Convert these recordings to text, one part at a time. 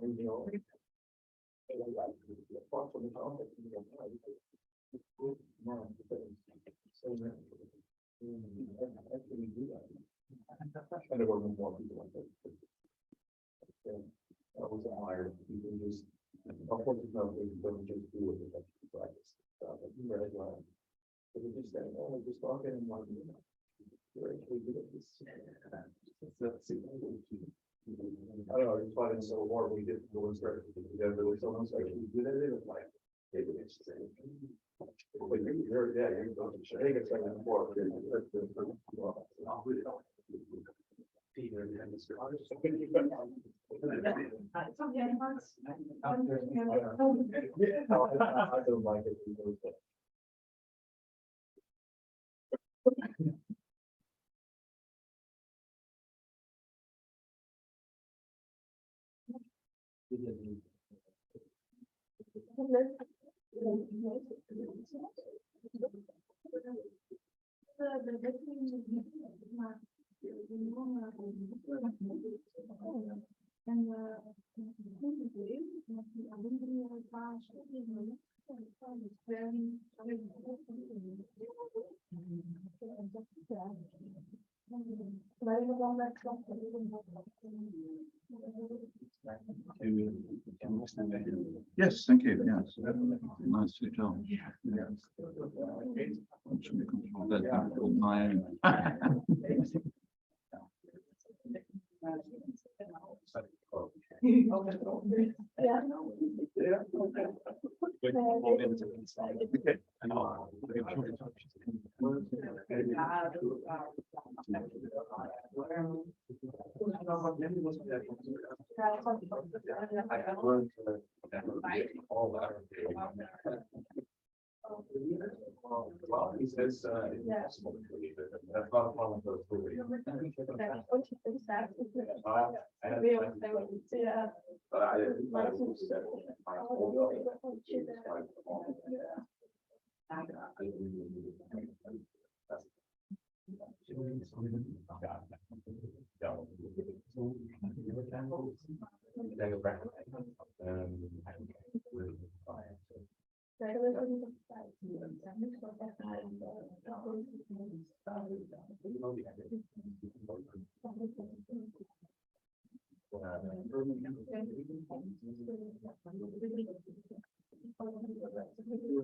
And there were more people like that. I was admired. You can just, unfortunately, you don't just do it with practice. But we just say, oh, we're just talking and like, you're actually good at this. I don't know, I just find it so hard. We did go and start together. There was someone like, we did it, and like, maybe it's just saying, but you're, yeah, you're going to show. I think it's like before. I don't like it. Yes, thank you. Yes, nice to join. I'm sure we control that on my own. Well, he says, impossible to believe it. That's not a problem for but I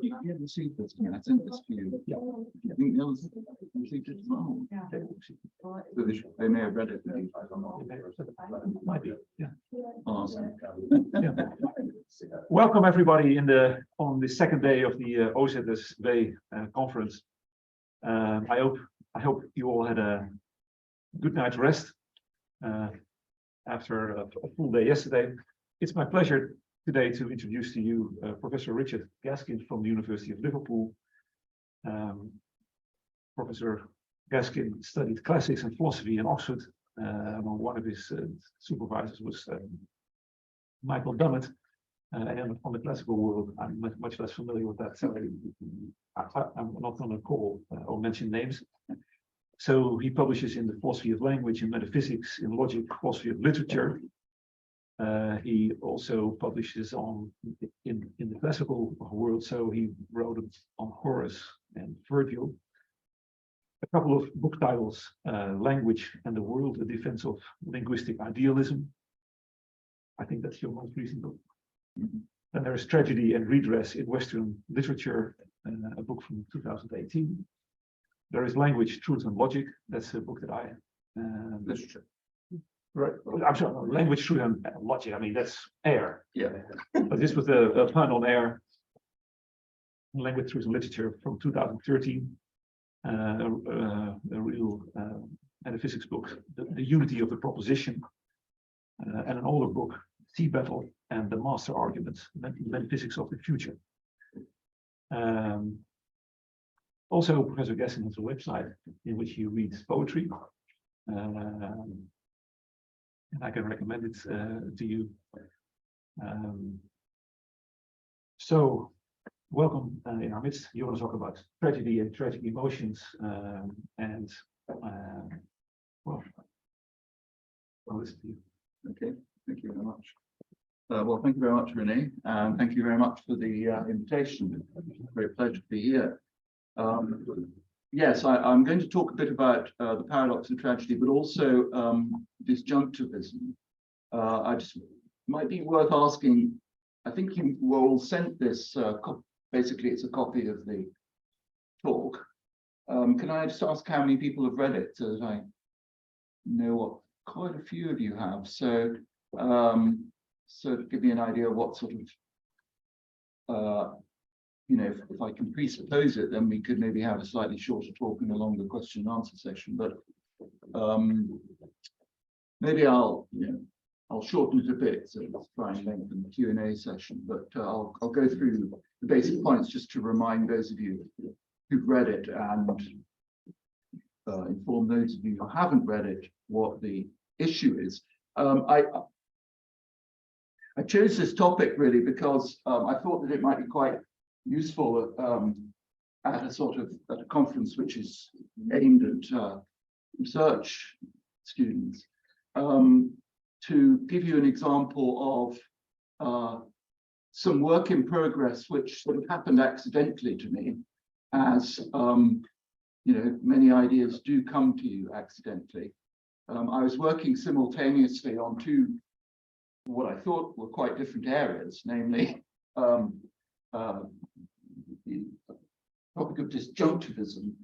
You haven't received this yet. I sent this to you. Yeah. I think Neil's received it as well. So they may have read it. might be. Yeah. Awesome. Yeah. Welcome everybody on the second day of the OZSW conference. I hope you all had a good night's rest after a full day yesterday. It's my pleasure today to introduce to you Professor Richard Gaskin from the University of Liverpool. Professor Gaskin studied classics and philosophy in Oxford. One of his supervisors was Michael Dummett. And from the classical world, I'm much less familiar with that, so I'm not going to call or mention names. So he publishes in the philosophy of language, in metaphysics, in logic, philosophy of literature. He also publishes in the classical world, so he wrote on Horace and Virgil. A couple of book titles, Language and the World, A Defense of Linguistic Idealism. I think that's your most recent book. Then there is Tragedy and Redress in Western Literature, a book from 2018. There is Language, Truth and Logic. That's a book that I... Literature. Right. I'm sorry, Language, Truth and Logic. I mean, that's air. Yeah. But this was a pun on air. Language, Truth and Literature from 2013. A real metaphysics book, the Unity of the Proposition. And an older book, Sea Battle and the Master Arguments, Metaphysics of the Future. Also, Professor Gaskin has a website in which he reads poetry. And I can recommend it to you. So, welcome in our midst. You want to talk about tragedy and tragic emotions, well, I'll listen to you. Okay, thank you very much. Well, thank you very much, Renee, and thank you very much for the invitation. It's a great pleasure to be here. Yes, I'm going to talk a bit about the paradox of tragedy, but also disjunctivism. I just might be worth asking, I think you were all sent this, basically it's a copy of the talk. Can I just ask how many people have read it, so that I know what quite a few of you have. So, so to give me an idea of what sort of, you know, if I can presuppose it, then we could maybe have a slightly shorter talk and a longer question and answer session. But maybe I'll shorten it a bit, so let's try and lengthen the Q&A session. But I'll go through the basic points just to remind those of you who've read it and inform those of you who haven't read it what the issue is. I chose this topic really because I thought that it might be quite useful at a conference which is aimed at research students, to give you an example of some work in progress which sort of happened accidentally to me, as you know, many ideas do come to you accidentally. I was working simultaneously on two what I thought were quite different areas, namely the topic of disjunctivism,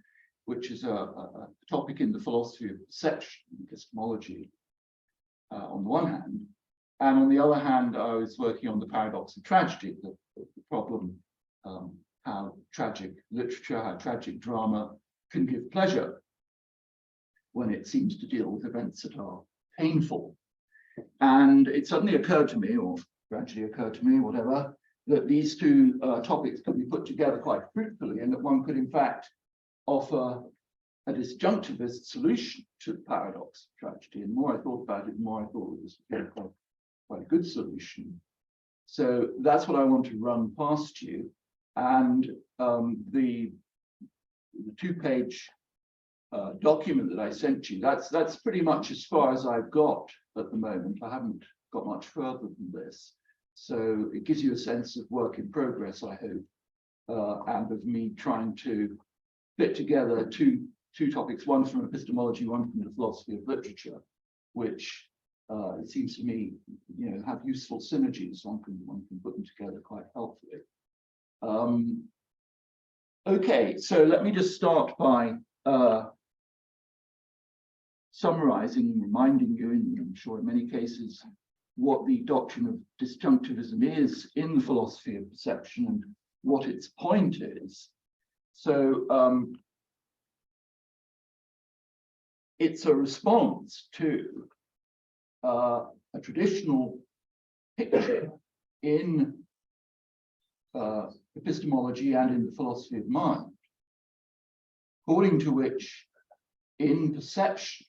which is a topic in the philosophy of perception, epistemology, on the one hand, and on the other hand, I was working on the paradox of tragedy, the problem how tragic literature, how tragic drama can give pleasure when it seems to deal with events that are painful. And it suddenly occurred to me, or gradually occurred to me, whatever, that these two topics could be put together quite fruitfully, and that one could in fact offer a disjunctivist solution to the paradox of tragedy. And the more I thought about it, the more I thought it was quite a good solution. So that's what I want to run past you. And the two-page document that I sent you, that's pretty much as far as I've got at the moment. I haven't got much further than this. So it gives you a sense of work in progress, I hope, and of me trying to fit together two topics, one from epistemology, one from the philosophy of literature, which it seems to me, you know, have useful synergies. One can put them together quite helpfully. Okay, so let me just start by summarizing and reminding you, and I'm sure in many cases, what the doctrine of disjunctivism is in the philosophy of perception and what its point is. So it's a response to a traditional picture in epistemology and in the philosophy of mind, according to which in perception,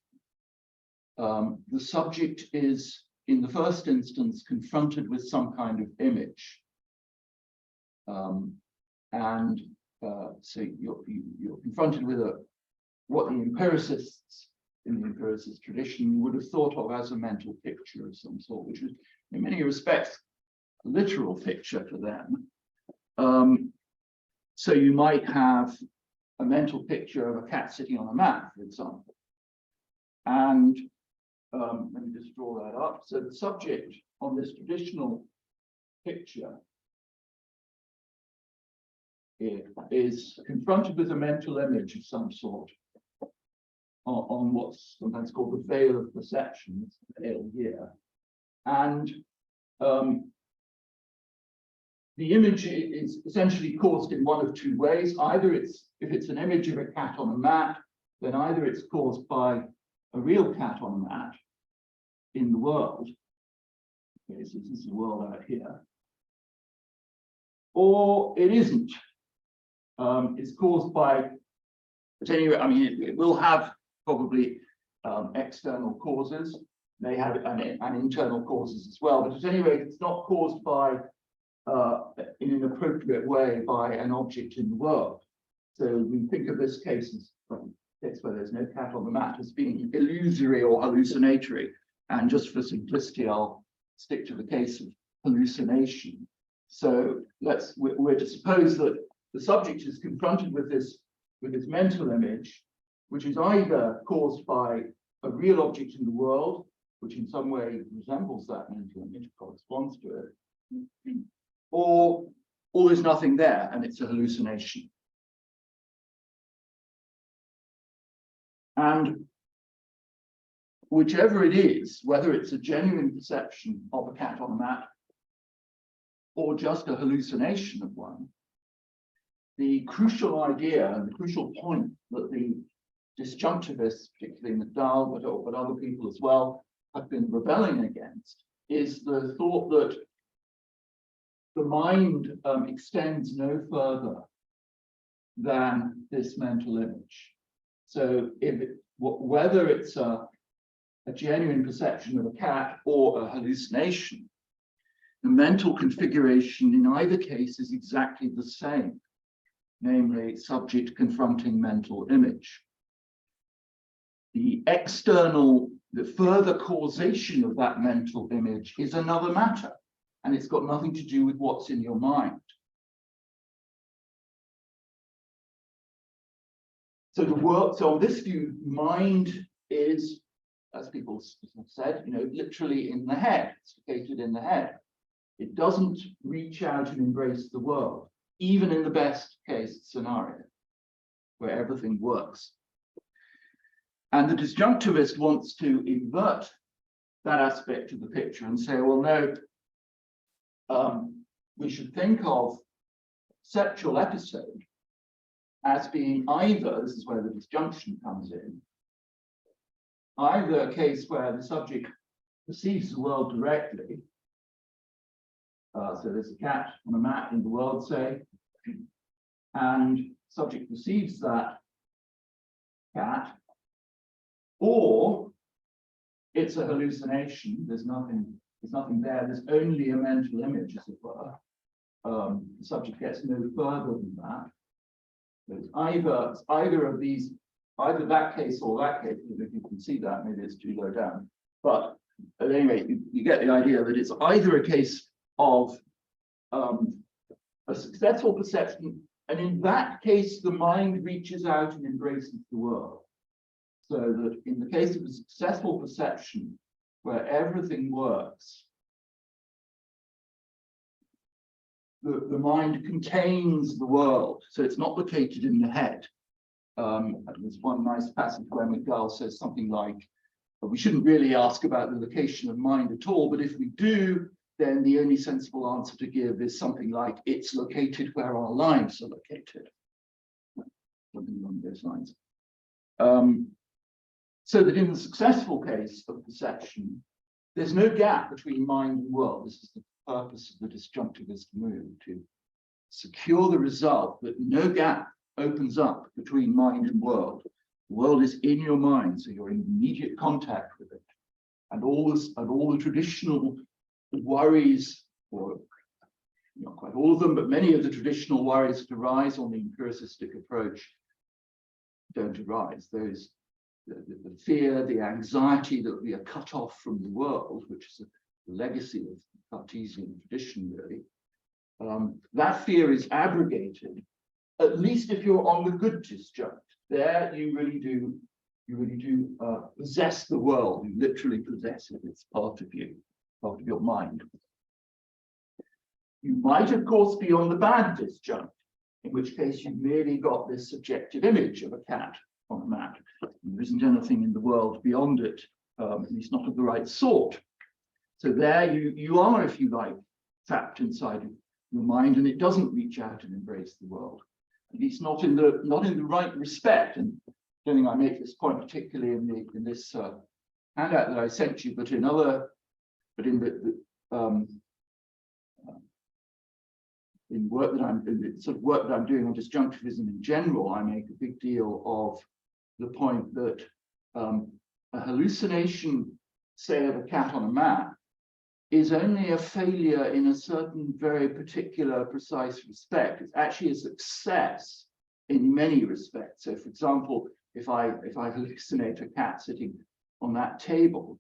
the subject is, in the first instance, confronted with some kind of image. So you're confronted with what the empiricists in the empiricist tradition would have thought of as a mental picture of some sort, which is in many respects a literal picture to them. So you might have a mental picture of a cat sitting on a mat, for example. And let me just draw that up. So the subject on this traditional picture is confronted with a mental image of some sort on what's sometimes called the veil of perception, it's the veil here. And the image is essentially caused in one of two ways. Either if it's an image of a cat on a mat, then either it's caused by a real cat on a mat in the world. Okay, so this is the world out here. Or it isn't. It's caused by, at any rate, I mean, it will have probably external causes. They have and internal causes as well. But at any rate, it's not caused by, in an appropriate way, by an object in the world. So we think of this case as where there's no cat on the mat as being illusory or hallucinatory. And just for simplicity, I'll stick to the case of hallucination. So we're to suppose that the subject is confronted with this mental image, which is either caused by a real object in the world, which in some way resembles that mental image, corresponds to it, or there's nothing there and it's a hallucination. And whichever it is, whether it's a genuine perception of a cat on a mat or just a hallucination of one, the crucial idea and the crucial point that the disjunctivists, particularly McDowell, but other people as well, have been rebelling against is the thought that the mind extends no further than this mental image. So whether it's a genuine perception of a cat or a hallucination, the mental configuration in either case is exactly the same, namely subject confronting mental image. The further causation of that mental image is another matter, and it's got nothing to do with what's in your mind. So on this view, mind is, as people have said, literally in the head. It's located in the head. It doesn't reach out and embrace the world, even in the best case scenario, where everything works. And the disjunctivist wants to invert that aspect of the picture and say, well, no, we should think of perceptual episode as being either, this is where the disjunction comes in, either a case where the subject perceives the world directly, so there's a cat on a mat in the world, say, and subject perceives that cat, or it's a hallucination, there's nothing there, there's only a mental image, as it were. The subject gets no further than that. It's either of these, either that case or that case. If you can see that, maybe it's too low down. But at any rate, you get the idea that it's either a case of a successful perception, and in that case, the mind reaches out and embraces the world. So that in the case of a successful perception, where everything works, the mind contains the world, so it's not located in the head. There's one nice passage where McDowell says something like, we shouldn't really ask about the location of mind at all, but if we do, then the only sensible answer to give is something like, it's located where our lives are located. Something along those lines. So that in the successful case of perception, there's no gap between mind and world. This is the purpose of the disjunctivist move, to secure the result that no gap opens up between mind and world. The world is in your mind, so you're in immediate contact with it. And all the traditional worries, or not quite all of them, but many of the traditional worries that arise on the empiricistic approach don't arise. Those the fear, the anxiety that we are cut off from the world, which is a legacy of the Cartesian tradition, really. That fear is abrogated, at least if you're on the good disjunct. There, you really do possess the world. You literally possess it. It's part of you, part of your mind. You might, of course, be on the bad disjunct, in which case you've merely got this subjective image of a cat on a mat. There isn't anything in the world beyond it, at least not of the right sort. So there you are, if you like, trapped inside your mind, and it doesn't reach out and embrace the world. At least not in the right respect. And I don't think I make this point particularly in this handout that I sent you, but in the sort of work that I'm doing on disjunctivism in general, I make a big deal of the point that a hallucination, say, of a cat on a mat, is only a failure in a certain very particular, precise respect. It's actually a success in many respects. So, for example, if I hallucinate a cat sitting on that table,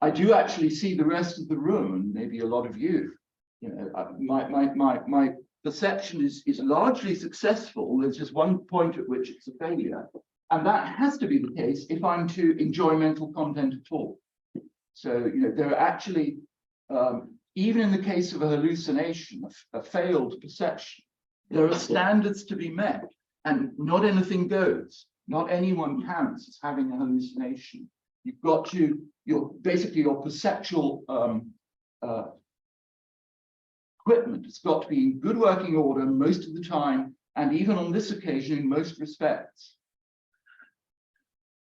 I do actually see the rest of the room, and maybe a lot of you. My perception is largely successful. There's just one point at which it's a failure, and that has to be the case if I'm to enjoy mental content at all. So there are actually, even in the case of a hallucination, a failed perception, there are standards to be met, and not anything goes. Not anyone counts as having a hallucination. You've got to, basically your perceptual equipment has got to be in good working order most of the time, and even on this occasion, in most respects.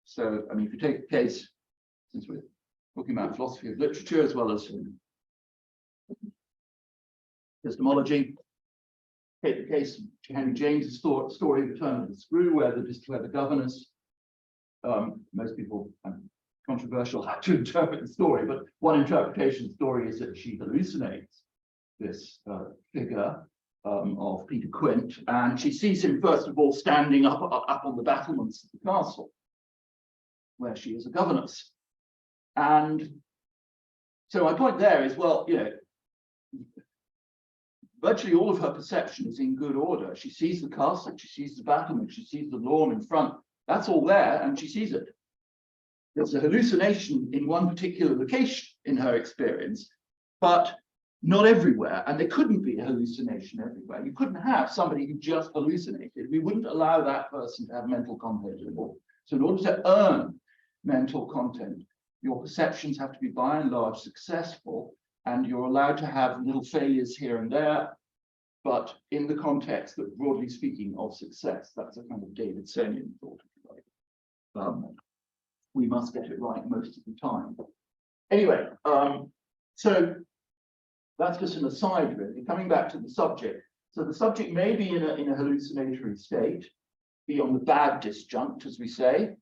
So, I mean, if you take a case, since we're talking about philosophy of literature as well as epistemology, take the case of Henry James's story of the Turn of the Screw, where the governess, most people, controversial how to interpret the story, but one interpretation of the story is that she hallucinates this figure of Peter Quint, and she sees him first of all standing up on the battlements of the castle, where she is a governess. And so my point there is, well, virtually all of her perception is in good order. She sees the castle, she sees the battlement, she sees the lawn in front. That's all there, and she sees it. There's a hallucination in one particular location in her experience, but not everywhere. And there couldn't be a hallucination everywhere. You couldn't have somebody who just hallucinated. We wouldn't allow that person to have mental content at all. So in order to earn mental content, your perceptions have to be by and large successful, and you're allowed to have little failures here and there, but in the context that, broadly speaking, of success. That's a kind of Davidsonian thought, if you like. We must get it right most of the time. Anyway, so that's just an aside, really. Coming back to the subject. So the subject may be in a hallucinatory state, be on the bad disjunct, as we say,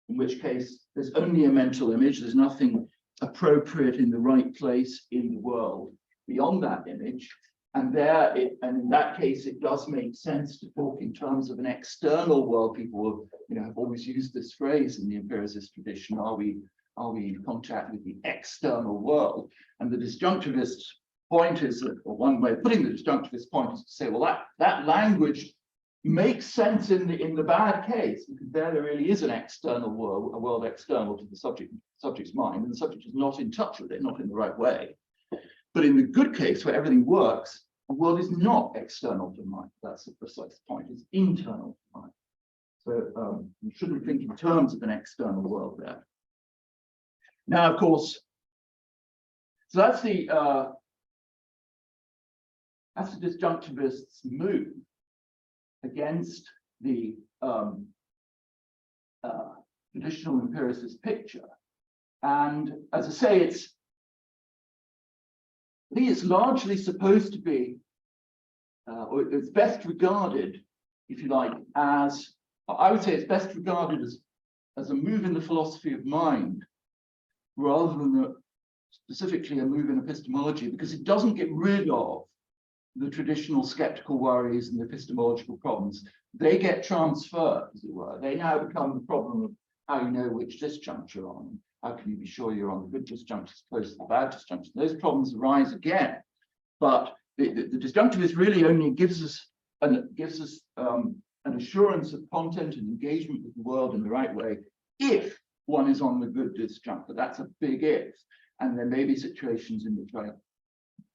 in which case there's only a mental image. There's nothing appropriate in the right place in the world beyond that image. And in that case, it does make sense to talk in terms of an external world. People have always used this phrase in the empiricist tradition. Are we in contact with the external world? And the disjunctivist point is, or one way of putting the disjunctivist point is to say, well, that language makes sense in the bad case, because there really is an external world, a world external to the subject's mind, and the subject is not in touch with it, not in the right way. But in the good case, where everything works, the world is not external to mind. That's the precise point. It's internal to mind. So you shouldn't think in terms of an external world there. Now, of course, so that's the disjunctivist's move against the traditional empiricist picture. And as I say, I think it's largely supposed to be, or it's best regarded, if you like, as, I would say it's best regarded as a move in the philosophy of mind, rather than specifically a move in epistemology, because it doesn't get rid of the traditional skeptical worries and the epistemological problems. They get transferred, as it were. They now become the problem of how you know which disjunct you're on. How can you be sure you're on the good disjunct as opposed to the bad disjunct? Those problems arise again. But the disjunctivist really only gives us an assurance of content and engagement with the world in the right way if one is on the good disjunct. But that's a big if. And there may be situations in which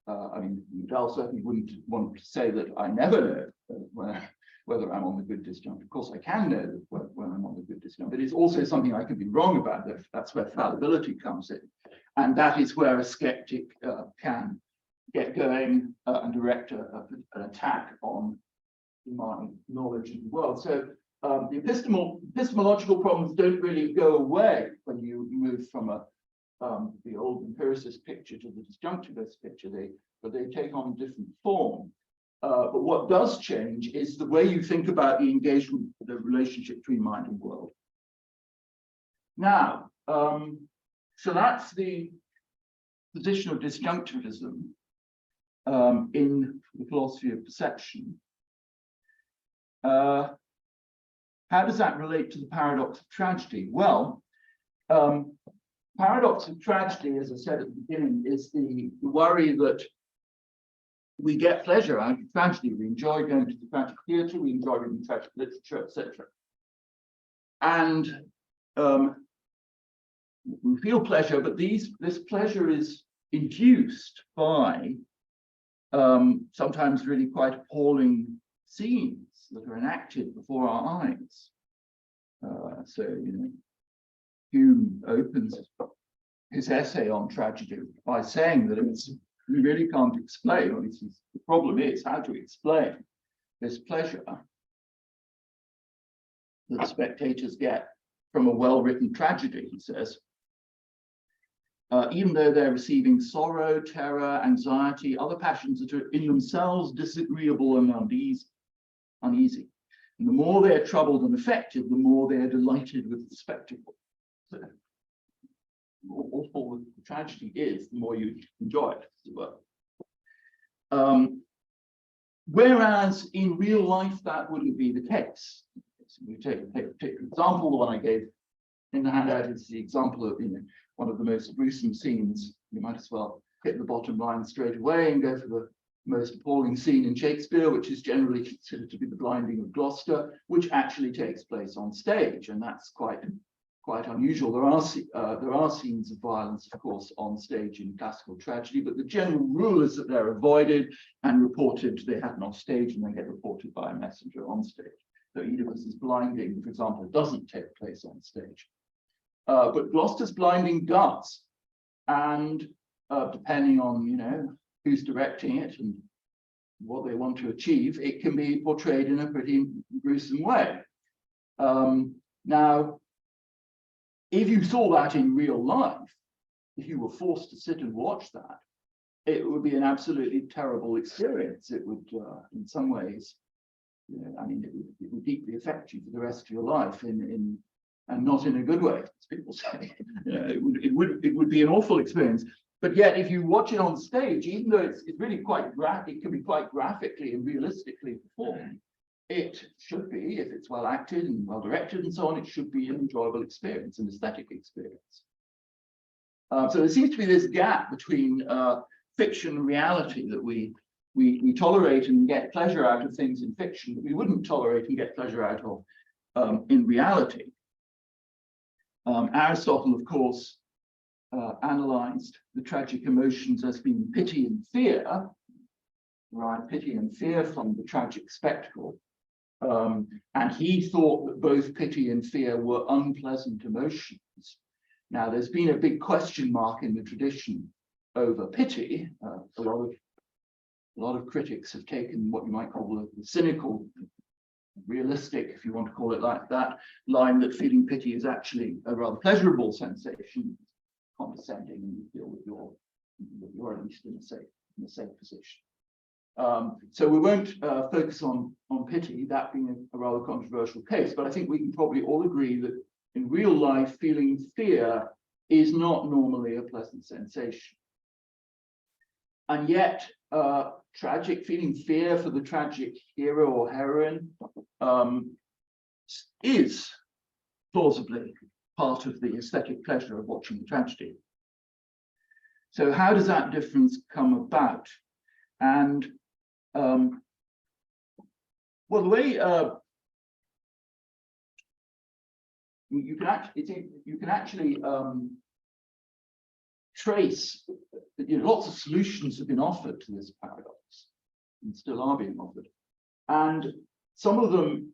I mean, Udall certainly wouldn't want to say that I never know whether I'm on the good disjunct. Of course, I can know when I'm on the good disjunct, but it's also something I could be wrong about. That's where fallibility comes in. And that is where a skeptic can get going and direct an attack on my knowledge of the world. So the epistemological problems don't really go away when you move from the old empiricist picture to the disjunctivist picture, but they take on a different form. But what does change is the way you think about the engagement, the relationship between mind and world. Now, so that's the position of disjunctivism in the philosophy of perception. How does that relate to the paradox of tragedy? Well, paradox of tragedy, as I said at the beginning, is the worry that we get pleasure out of tragedy. We enjoy going to the tragic theatre, we enjoy reading tragic literature, etc. And we feel pleasure, but this pleasure is induced by sometimes really quite appalling scenes that are enacted before our eyes. So, Hume opens his essay on tragedy by saying that we really can't explain, or at least the problem is how to explain this pleasure that spectators get from a well-written tragedy, he says. Even though they're receiving sorrow, terror, anxiety, other passions that are in themselves disagreeable and uneasy. And the more they're troubled and affected, the more they're delighted with the spectacle. So, the more awful the tragedy is, the more you enjoy it, as it were. Whereas in real life, that wouldn't be the case. So we take a particular example, the one I gave in the handout is the example of one of the most gruesome scenes. You might as well hit the bottom line straight away and go for the most appalling scene in Shakespeare, which is generally considered to be the blinding of Gloucester, which actually takes place on stage, and that's quite unusual. There are scenes of violence, of course, on stage in classical tragedy, but the general rule is that they're avoided and reported. They happen off stage and they get reported by a messenger on stage. So Oedipus's blinding, for example, doesn't take place on stage. But Gloucester's blinding does, and depending on who's directing it and what they want to achieve, it can be portrayed in a pretty gruesome way. Now, if you saw that in real life, if you were forced to sit and watch that, it would be an absolutely terrible experience. It would, in some ways, it would deeply affect you for the rest of your life, and not in a good way, as people say. It would be an awful experience. But yet, if you watch it on stage, even though it's really quite graphic, it can be quite graphically and realistically performed, it should be, if it's well acted and well directed and so on, it should be an enjoyable experience, an aesthetic experience. So there seems to be this gap between fiction and reality, that we tolerate and get pleasure out of things in fiction that we wouldn't tolerate and get pleasure out of in reality. Aristotle, of course, analyzed the tragic emotions as being pity and fear, right? Pity and fear from the tragic spectacle. And he thought that both pity and fear were unpleasant emotions. Now, there's been a big question mark in the tradition over pity. A lot of critics have taken what you might call the cynical, realistic, if you want to call it like that, line that feeling pity is actually a rather pleasurable sensation, condescending, and you feel that you're at least in a safe position. So we won't focus on pity, that being a rather controversial case, but I think we can probably all agree that in real life, feeling fear is not normally a pleasant sensation. And yet, feeling fear for the tragic hero or heroine is plausibly part of the aesthetic pleasure of watching the tragedy. So how does that difference come about? And well, the way you can actually trace, lots of solutions have been offered to this paradox and still are being offered, and some of them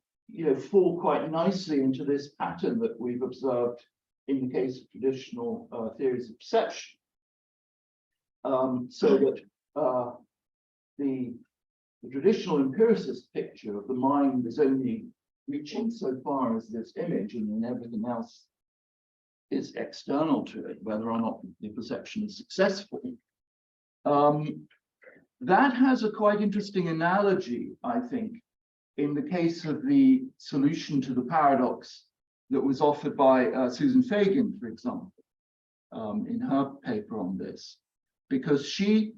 fall quite nicely into this pattern that we've observed in the case of traditional theories of perception, so that the traditional empiricist picture of the mind is only reaching so far as this image, and then everything else is external to it, whether or not the perception is successful. That has a quite interesting analogy, I think, in the case of the solution to the paradox that was offered by Susan Fagan, for example, in her paper on this, because she,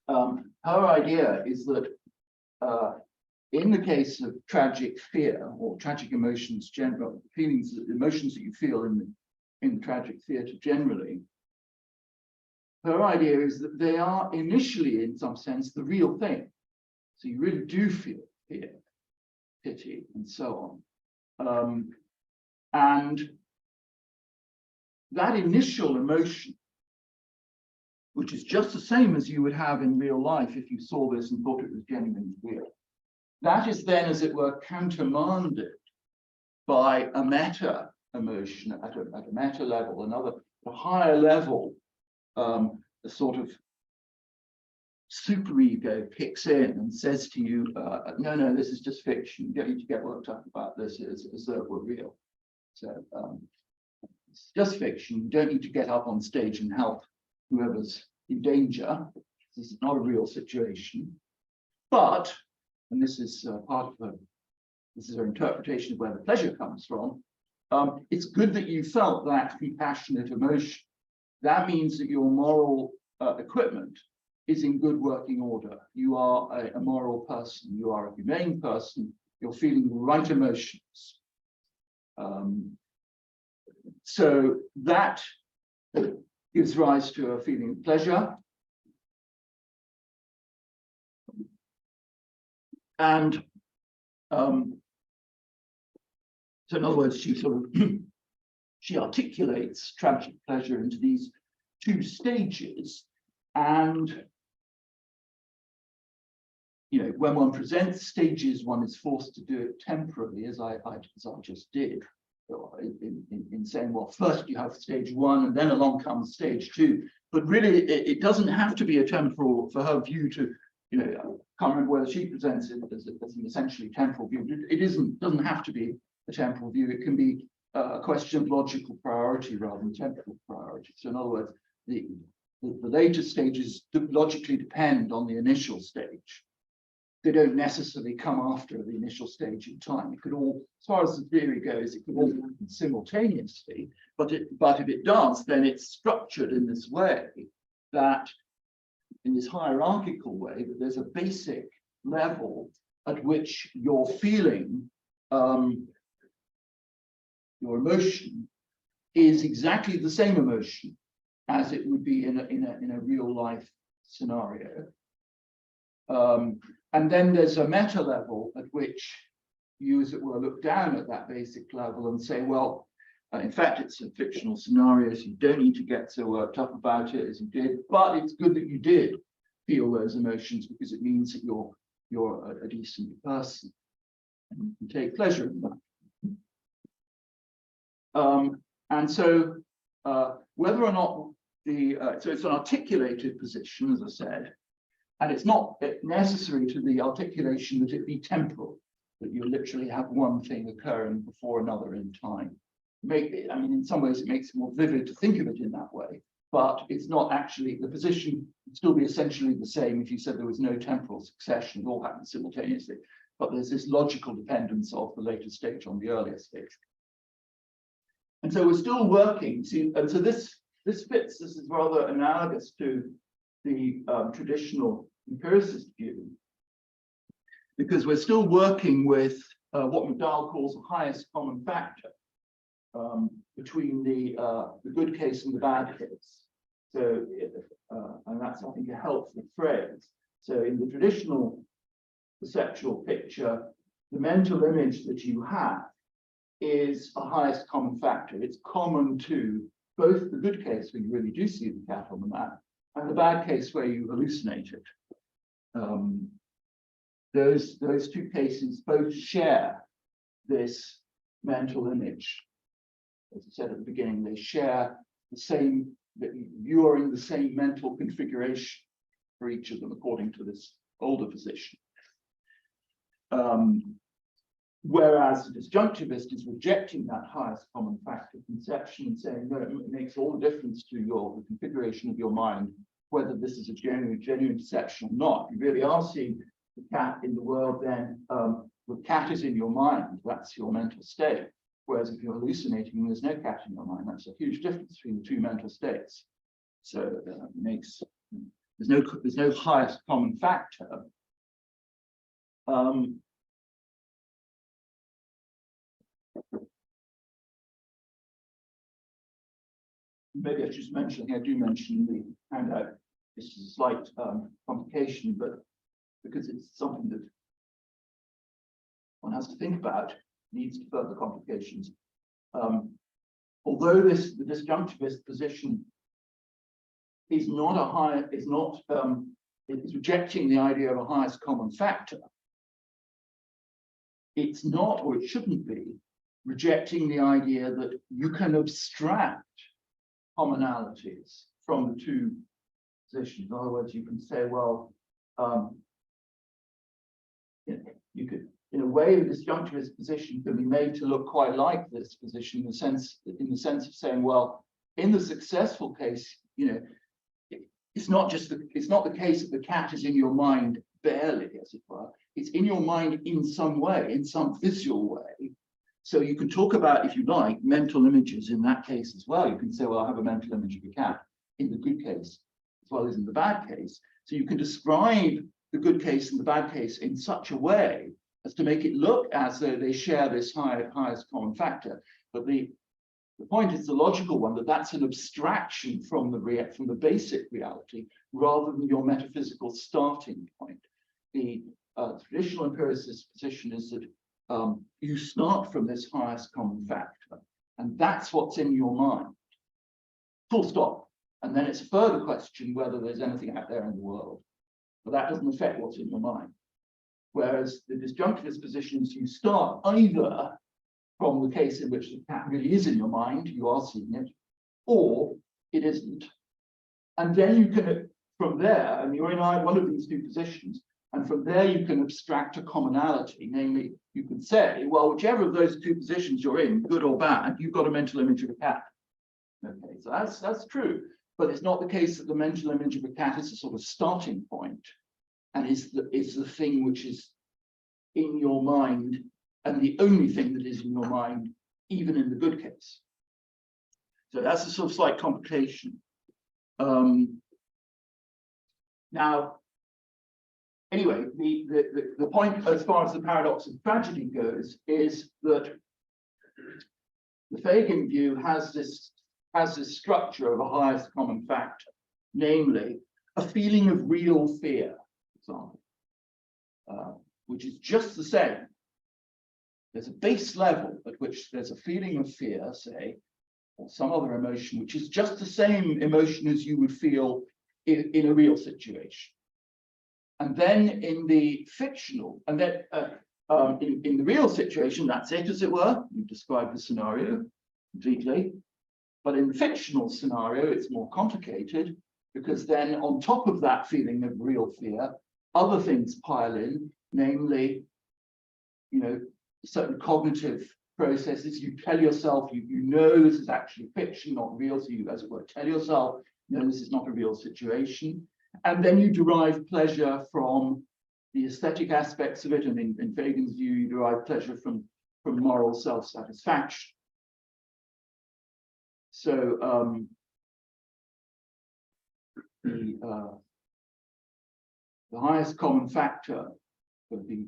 her idea is that in the case of tragic fear or tragic emotions, general feelings, emotions that you feel in tragic theatre generally, her idea is that they are initially, in some sense, the real thing. So you really do feel fear, pity, and so on. And that initial emotion, which is just the same as you would have in real life if you saw this and thought it was genuinely real, that is then, as it were, countermanded by a meta emotion at a meta level, a higher level, a sort of superego kicks in and says to you, no, this is just fiction. You don't need to get worked up about this as though it were real. So it's just fiction. You don't need to get up on stage and help whoever's in danger. This is not a real situation. But, and this is part of this is her interpretation of where the pleasure comes from, it's good that you felt that compassionate emotion. That means that your moral equipment is in good working order. You are a moral person. You are a humane person. You're feeling the right emotions. So that gives rise to a feeling of pleasure. And so in other words, she sort of she articulates tragic pleasure into these two stages. And when one presents stages, one is forced to do it temporarily, as I just did, in saying, well, first you have stage one, and then along comes stage two. But really, it doesn't have to be a temporal, for her view to, I can't remember whether she presents it as an essentially temporal view. It doesn't have to be a temporal view. It can be a question of logical priority rather than temporal priority. So in other words, the later stages logically depend on the initial stage. They don't necessarily come after the initial stage in time. It could all, as far as the theory goes, it could all happen simultaneously. But if it does, then it's structured in this way, that in this hierarchical way, that there's a basic level at which your feeling, your emotion, is exactly the same emotion as it would be in a real life scenario. And then there's a meta level at which you, as it were, look down at that basic level and say, well, in fact, it's a fictional scenario, so you don't need to get so worked up about it as you did, but it's good that you did feel those emotions because it means that you're a decent person and you can take pleasure in that. And so whether or not so it's an articulated position, as I said, and it's not necessary to the articulation that it be temporal, that you literally have one thing occurring before another in time. I mean, in some ways, it makes it more vivid to think of it in that way, but it's not actually, the position would still be essentially the same if you said there was no temporal succession, it all happened simultaneously. But there's this logical dependence of the later stage on the earlier stage. And so we're still working, and so this is rather analogous to the traditional empiricist view, because we're still working with what McDowell calls the highest common factor between the good case and the bad case. So, and that's, I think, a helpful phrase. So in the traditional perceptual picture, the mental image that you have is a highest common factor. It's common to both the good case where you really do see the cat on the mat and the bad case where you hallucinate it. Those two cases both share this mental image. As I said at the beginning, they share the same, that you are in the same mental configuration for each of them according to this older position. Whereas the disjunctivist is rejecting that highest common factor conception and saying, no, it makes all the difference to the configuration of your mind, whether this is a genuine deception or not. You really are seeing the cat in the world, then the cat is in your mind. That's your mental state. Whereas if you're hallucinating and there's no cat in your mind, that's a huge difference between the two mental states. So there's no highest common factor. maybe I should mention, I do mention in the handout, this is a slight complication, but because it's something that one has to think about, leads to further complications. Although the disjunctivist position is not a higher, is rejecting the idea of a highest common factor, it's not, or it shouldn't be, rejecting the idea that you can abstract commonalities from the two positions. In other words, you can say, well, you could, in a way, the disjunctivist position can be made to look quite like this position in the sense of saying, well, in the successful case, it's not the case that the cat is in your mind barely, as it were. It's in your mind in some way, in some visual way. So you can talk about, if you like, mental images in that case as well. You can say, well, I have a mental image of a cat in the good case as well as in the bad case. So you can describe the good case and the bad case in such a way as to make it look as though they share this highest common factor. But the point is the logical one, that that's an abstraction from the basic reality rather than your metaphysical starting point. The traditional empiricist position is that you start from this highest common factor, and that's what's in your mind. Full stop. And then it's a further question whether there's anything out there in the world. But that doesn't affect what's in your mind. Whereas the disjunctivist position is you start either from the case in which the cat really is in your mind, you are seeing it, or it isn't. And then you can, from there, and you're in one of these two positions, and from there you can abstract a commonality, namely, you can say, well, whichever of those two positions you're in, good or bad, you've got a mental image of a cat. Okay, so that's true. But it's not the case that the mental image of a cat is a sort of starting point and is the thing which is in your mind and the only thing that is in your mind, even in the good case. So that's a sort of slight complication. Now, anyway, the point as far as the paradox of tragedy goes is that the Fagin view has this structure of a highest common factor, namely a feeling of real fear, for example, which is just the same. There's a base level at which there's a feeling of fear, say, or some other emotion, which is just the same emotion as you would feel in a real situation. And then in the fictional, and then in the real situation, that's it, as it were. You described the scenario completely. But in the fictional scenario, it's more complicated, because then on top of that feeling of real fear, other things pile in, namely, certain cognitive processes. You tell yourself, you know this is actually fiction, not real, so you, as it were, tell yourself, no, this is not a real situation. And then you derive pleasure from the aesthetic aspects of it, and in Fagin's view, you derive pleasure from moral self-satisfaction. So the highest common factor of the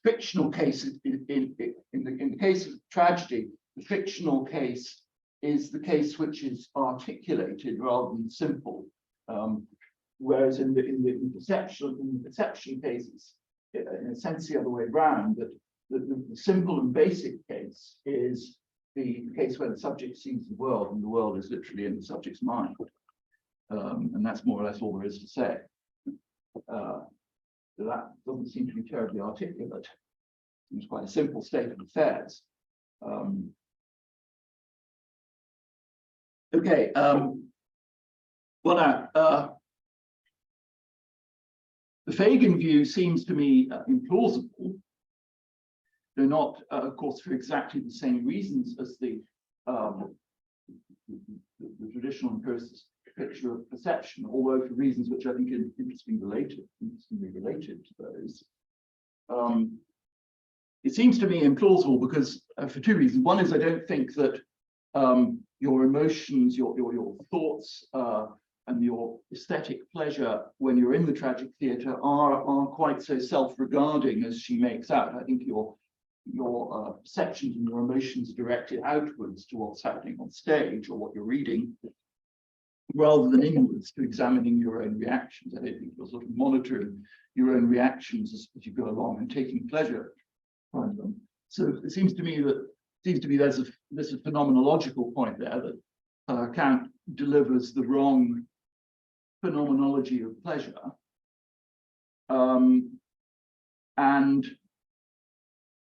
fictional case in the case of tragedy, the fictional case is the case which is articulated rather than simple, whereas in the perception cases, in a sense, the other way around. That the simple and basic case is the case where the subject sees the world, and the world is literally in the subject's mind, and that's more or less all there is to say. So that doesn't seem to be terribly articulate. It's quite a simple state of affairs. Okay. Well, now, the Fagin view seems to me implausible. They're not, of course, for exactly the same reasons as the traditional empiricist picture of perception, although for reasons which I think are interestingly related to those. It seems to me implausible because for two reasons. One is I don't think that your emotions, your thoughts, and your aesthetic pleasure when you're in the tragic theatre are quite so self-regarding as she makes out. I think your your perceptions and your emotions are directed outwards to what's happening on stage or what you're reading, rather than inwards to examining your own reactions. I don't think you're sort of monitoring your own reactions as you go along and taking pleasure from them. So it seems to me there's a phenomenological point there that Kant delivers the wrong phenomenology of pleasure. And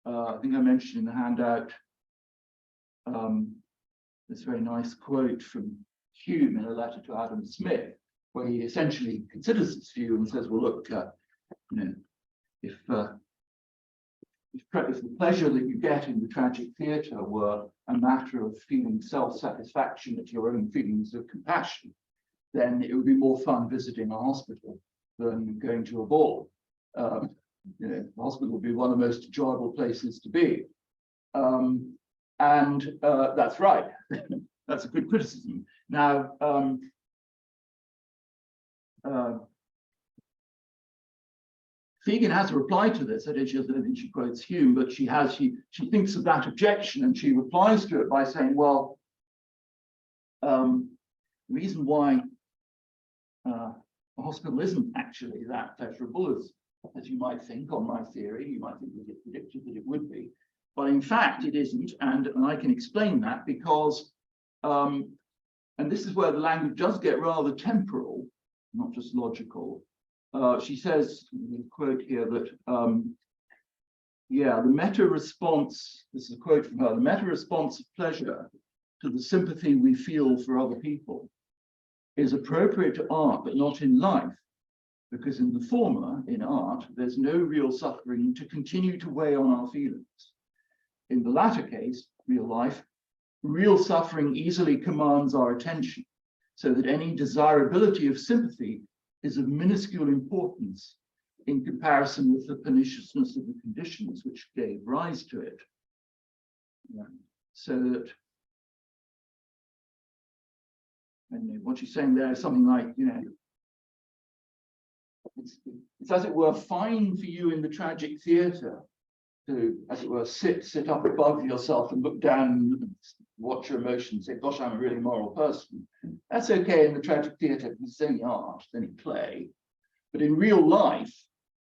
I think I mentioned in the handout this very nice quote from Hume in a letter to Adam Smith, where he essentially considers this view and says, well, look, if the pleasure that you get in the tragic theatre were a matter of feeling self-satisfaction at your own feelings of compassion, then it would be more fun visiting a hospital than going to a ball. The hospital would be one of the most enjoyable places to be. And that's right. That's a good criticism. Now, Fegan has a reply to this. I don't think she quotes Hume, but she thinks of that objection and she replies to it by saying, well, the reason why a hospital isn't actually that pleasurable as you might think on my theory, you might think that it predicted that it would be, but in fact it isn't, and I can explain that because, and this is where the language does get rather temporal, not just logical. She says, quote here, that, the meta response, this is a quote from her, the meta response of pleasure to the sympathy we feel for other people is appropriate to art, but not in life, because in the former, in art, there's no real suffering to continue to weigh on our feelings. In the latter case, real life, real suffering easily commands our attention, so that any desirability of sympathy is of minuscule importance in comparison with the perniciousness of the conditions which gave rise to it. So that, and what she's saying there is something like, it's as it were fine for you in the tragic theatre to, as it were, sit up above yourself and look down and watch your emotions, say, gosh, I'm a really moral person. That's okay in the tragic theatre because it's only art, it's only play. But in real life,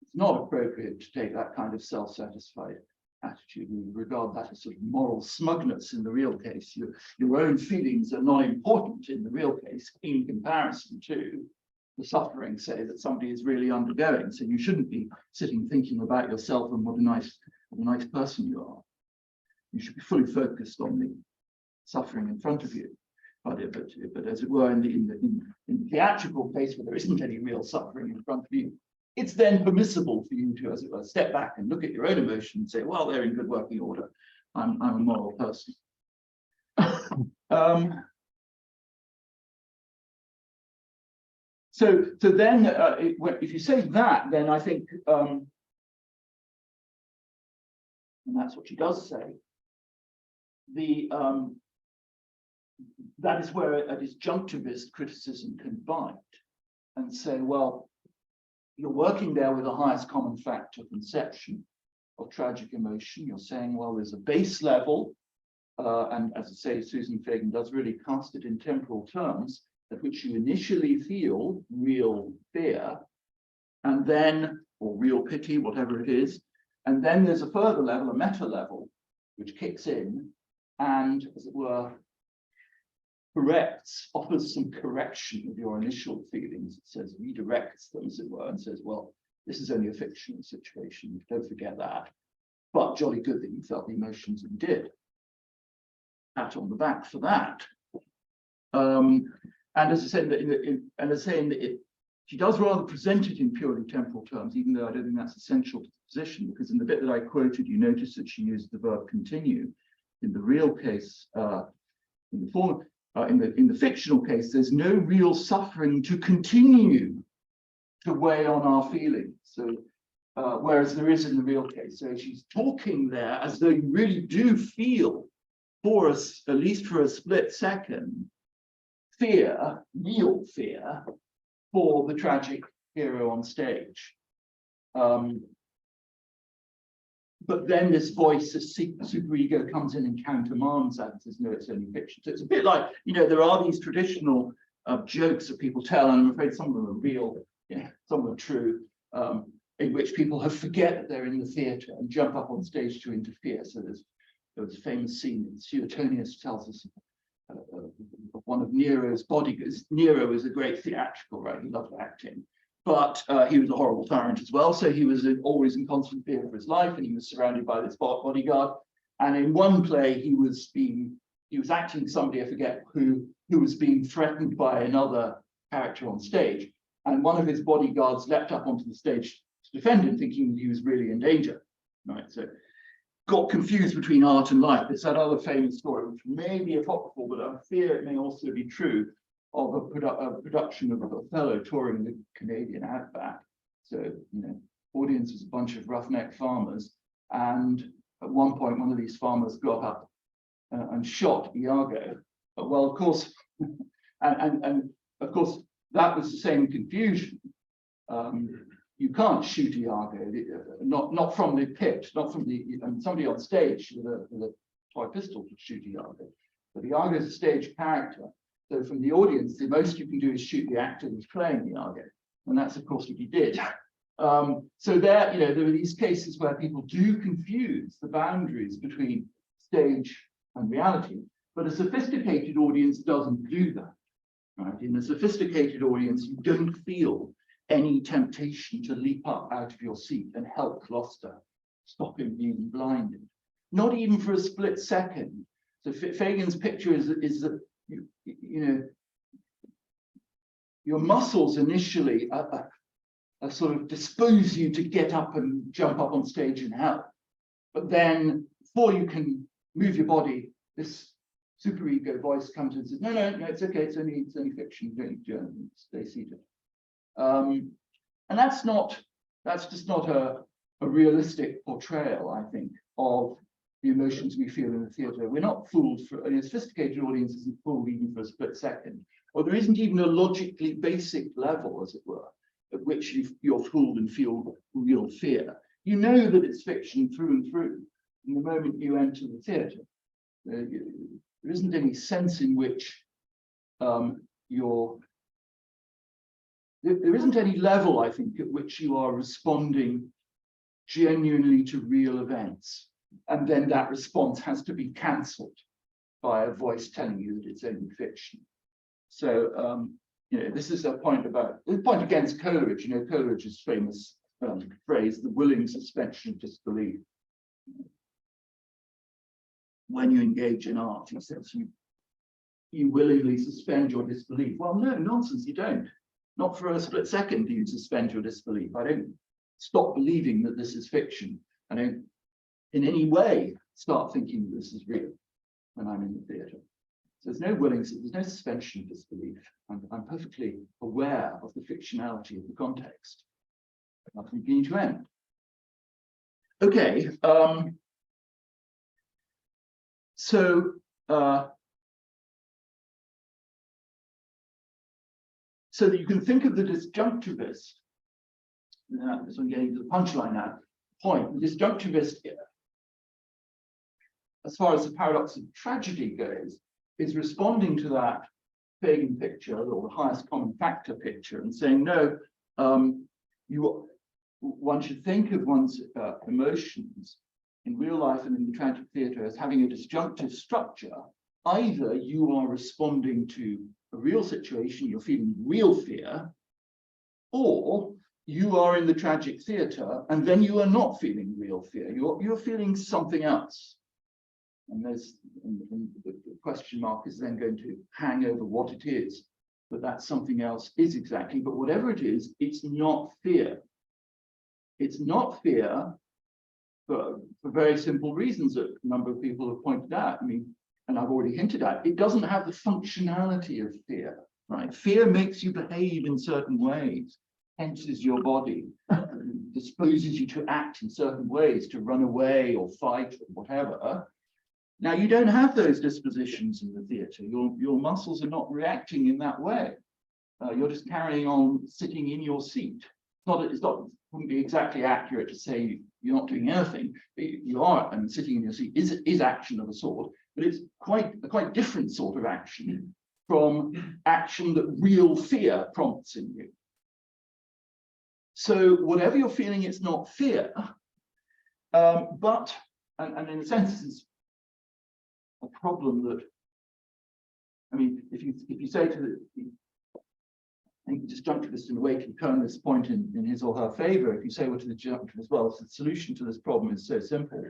it's not appropriate to take that kind of self-satisfied attitude. We regard that as sort of moral smugness in the real case. Your own feelings are not important in the real case in comparison to the suffering, say, that somebody is really undergoing. So you shouldn't be sitting thinking about yourself and what a nice person you are. You should be fully focused on the suffering in front of you. But as it were, in the theatrical case where there isn't any real suffering in front of you, it's then permissible for you to, as it were, step back and look at your own emotions and say, well, they're in good working order. I'm a moral person. So then, if you say that, then I think, and that's what she does say, that is where a disjunctivist criticism can bite and say, well, you're working there with the highest common factor conception of tragic emotion. You're saying, well, there's a base level, and as I say, Susan Fagan does really cast it in temporal terms, at which you initially feel real fear, and then, or real pity, whatever it is, and then there's a further level, a meta level, which kicks in and, as it were, offers some correction of your initial feelings. It says, redirects them, as it were, and says, well, this is only a fictional situation, don't forget that, but jolly good that you felt the emotions that you did. Pat on the back for that. And as I said, she does rather present it in purely temporal terms, even though I don't think that's essential to the position, because in the bit that I quoted, you notice that she used the verb continue. In the real case, in the fictional case, there's no real suffering to continue to weigh on our feelings. So, whereas there is in the real case. So she's talking there as though you really do feel, for us, at least for a split second, fear, real fear, for the tragic hero on stage. but then this voice, this superego comes in and countermands that and says, no, it's only fiction. So it's a bit like, you know, there are these traditional jokes that people tell, and I'm afraid some of them are real, you know, some of them are true, in which people forget that they're in the theatre and jump up on stage to interfere. So there was a famous scene in Suetonius tells us one of Nero's bodyguards. Nero was a great theatrical, right? He loved acting, but he was a horrible tyrant as well. So he was always in constant fear for his life, and he was surrounded by this bodyguard. And in one play, he was acting somebody, I forget who was being threatened by another character on stage. And one of his bodyguards leapt up onto the stage to defend him, thinking he was really in danger. Right, so got confused between art and life. It's that other famous story, which may be apocryphal, but I fear it may also be true, of a production of Othello touring the Canadian outback. So, you know, audience was a bunch of roughneck farmers, and at one point, one of these farmers got up and shot Iago. Well, of course, and of course, that was the same confusion. You can't shoot Iago, not from the pit, not from the, and somebody on stage with a toy pistol could shoot Iago. But Iago is a stage character. So from the audience, the most you can do is shoot the actor who's playing Iago. And that's, of course, what he did. So there, you know, there are these cases where people do confuse the boundaries between stage and reality. But a sophisticated audience doesn't do that. Right? In a sophisticated audience, you don't feel any temptation to leap up out of your seat and help Gloucester, stop him being blinded. Not even for a split second. So Fagin's picture is that you know, your muscles initially are sort of dispose you to get up and jump up on stage and help. But then before you can move your body, this superego voice comes in and says, no, it's okay, it's only fiction, don't stay seated. And that's just not a realistic portrayal, I think, of the emotions we feel in the theatre. We're not fooled a sophisticated audience isn't fooled even for a split second, or there isn't even a logically basic level, as it were, at which you're fooled and feel real fear. You know that it's fiction through and through from the moment you enter the theatre. There isn't any sense in which there isn't any level, I think, at which you are responding genuinely to real events. And then that response has to be cancelled by a voice telling you that it's only fiction. So, you know, this is a point against Coleridge. You know, Coleridge's famous phrase, the willing suspension of disbelief. When you engage in art, he says, you willingly suspend your disbelief. Well, no, nonsense, you don't. Not for a split second do you suspend your disbelief. I don't stop believing that this is fiction. I don't in any way start thinking this is real when I'm in the theatre. So there's no suspension of disbelief. I'm perfectly aware of the fictionality of the context, from beginning to end. Okay, so that you can think of the disjunctivist, so I'm getting to the punchline now, point, the disjunctivist, as far as the paradox of tragedy goes, is responding to that Fagin picture, or the highest common factor picture, and saying, no, one should think of one's emotions in real life and in the tragic theatre as having a disjunctive structure. Either you are responding to a real situation, you're feeling real fear, or you are in the tragic theatre and then you are not feeling real fear, you're feeling something else. And the question mark is then going to hang over what it is, but that something else is exactly. But whatever it is, it's not fear. It's not fear for very simple reasons that a number of people have pointed out. I mean, and I've already hinted at, it doesn't have the functionality of fear, right? Fear makes you behave in certain ways, tenses your body, disposes you to act in certain ways, to run away or fight or whatever. Now, you don't have those dispositions in the theatre. Your muscles are not reacting in that way. You're just carrying on sitting in your seat wouldn't be exactly accurate to say you're not doing anything. You are, and sitting in your seat is action of a sort, but it's a quite different sort of action from action that real fear prompts in you. So whatever you're feeling, it's not fear, but in a sense, this is a problem that, I mean, if you say to I think the disjunctivist in a way can turn this point in his or her favor. If you say, well, to the disjunctivist, well, the solution to this problem is so simple.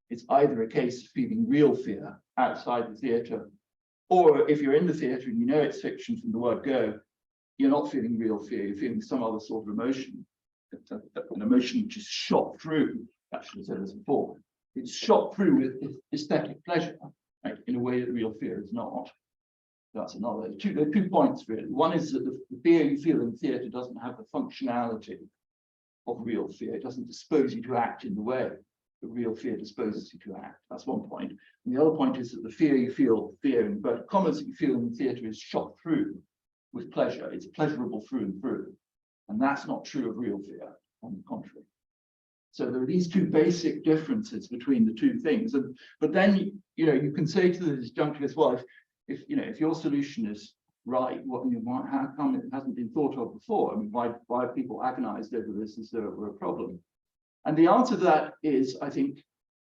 It's either a case of feeling real fear outside the theatre, or if you're in the theatre and you know it's fiction from the word go, you're not feeling real fear, you're feeling some other sort of emotion, an emotion which is shot through, actually said this before, it's shot through with aesthetic pleasure, right, in a way that real fear is not. That's another. There are 2 points really. One is that the fear you feel in theatre doesn't have the functionality of real fear. It doesn't dispose you to act in the way that real fear disposes you to act. That's one point. And the other point is that the fear you feel, fear in inverted commas that you feel in the theatre is shot through with pleasure. It's pleasurable through and through. And that's not true of real fear, on the contrary. So there are these 2 basic differences between the 2 things. But then you can say to the disjunctivist, well, if your solution is right, how come it hasn't been thought of before? I mean, why have people agonized over this as though it were a problem? And the answer to that is, I think,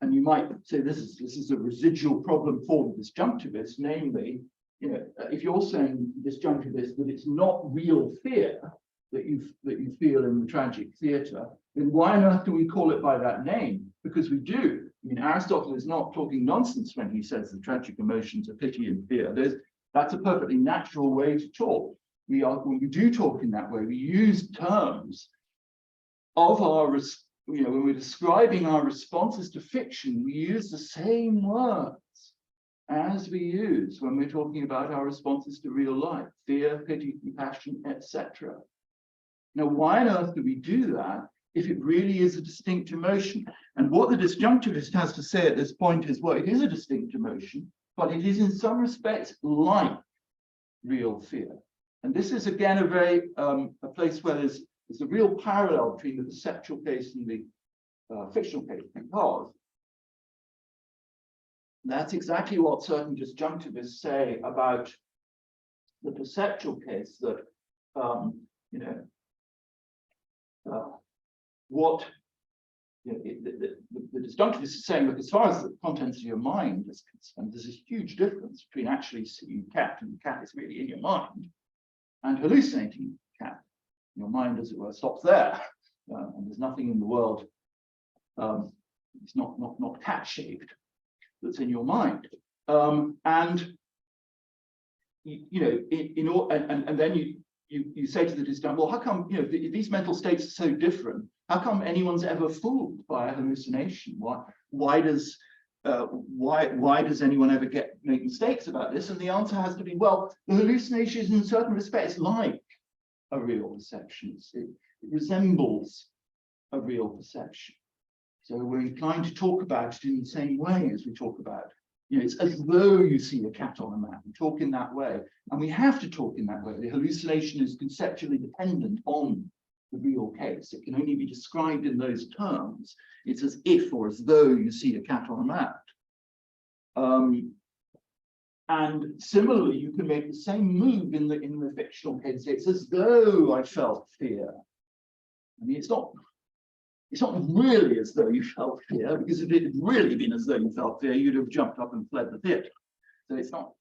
and you might say this is a residual problem for the disjunctivist, namely, if you're saying disjunctivist that it's not real fear that you feel in the tragic theatre, then why on earth do we call it by that name? Because we do. I mean, Aristotle is not talking nonsense when he says the tragic emotions are pity and fear. That's a perfectly natural way to talk. When we do talk in that way, we use terms of our, when we're describing our responses to fiction, we use the same words as we use when we're talking about our responses to real life: fear, pity, compassion, etc. Now, why on earth do we do that if it really is a distinct emotion? And what the disjunctivist has to say at this point is, well, it is a distinct emotion, but it is in some respects like real fear. And this is again a place where there's a real parallel between the perceptual case and the fictional case, because that's exactly what certain disjunctivists say about the perceptual case, that the disjunctivist is saying, look, as far as the contents of your mind is concerned, there's a huge difference between actually seeing a cat, and the cat is really in your mind, and hallucinating the cat. Your mind, as it were, stops there, and there's nothing in the world. It's not cat-shaped that's in your mind, and then you say to the disjunctivist, well, how come these mental states are so different? How come anyone's ever fooled by a hallucination? Why does anyone ever make mistakes about this? And the answer has to be, well, the hallucination is in certain respects like a real perception. It resembles a real perception. So we're inclined to talk about it in the same way as we talk about, it's as though you see a cat on a map. We talk in that way, and we have to talk in that way. The hallucination is conceptually dependent on the real case. It can only be described in those terms. It's as if or as though you see a cat on a map. And similarly, you can make the same move in the fictional case. It's as though I felt fear. I mean, it's not really as though you felt fear, because if it had really been as though you felt fear, you'd have jumped up and fled the theatre. So it's not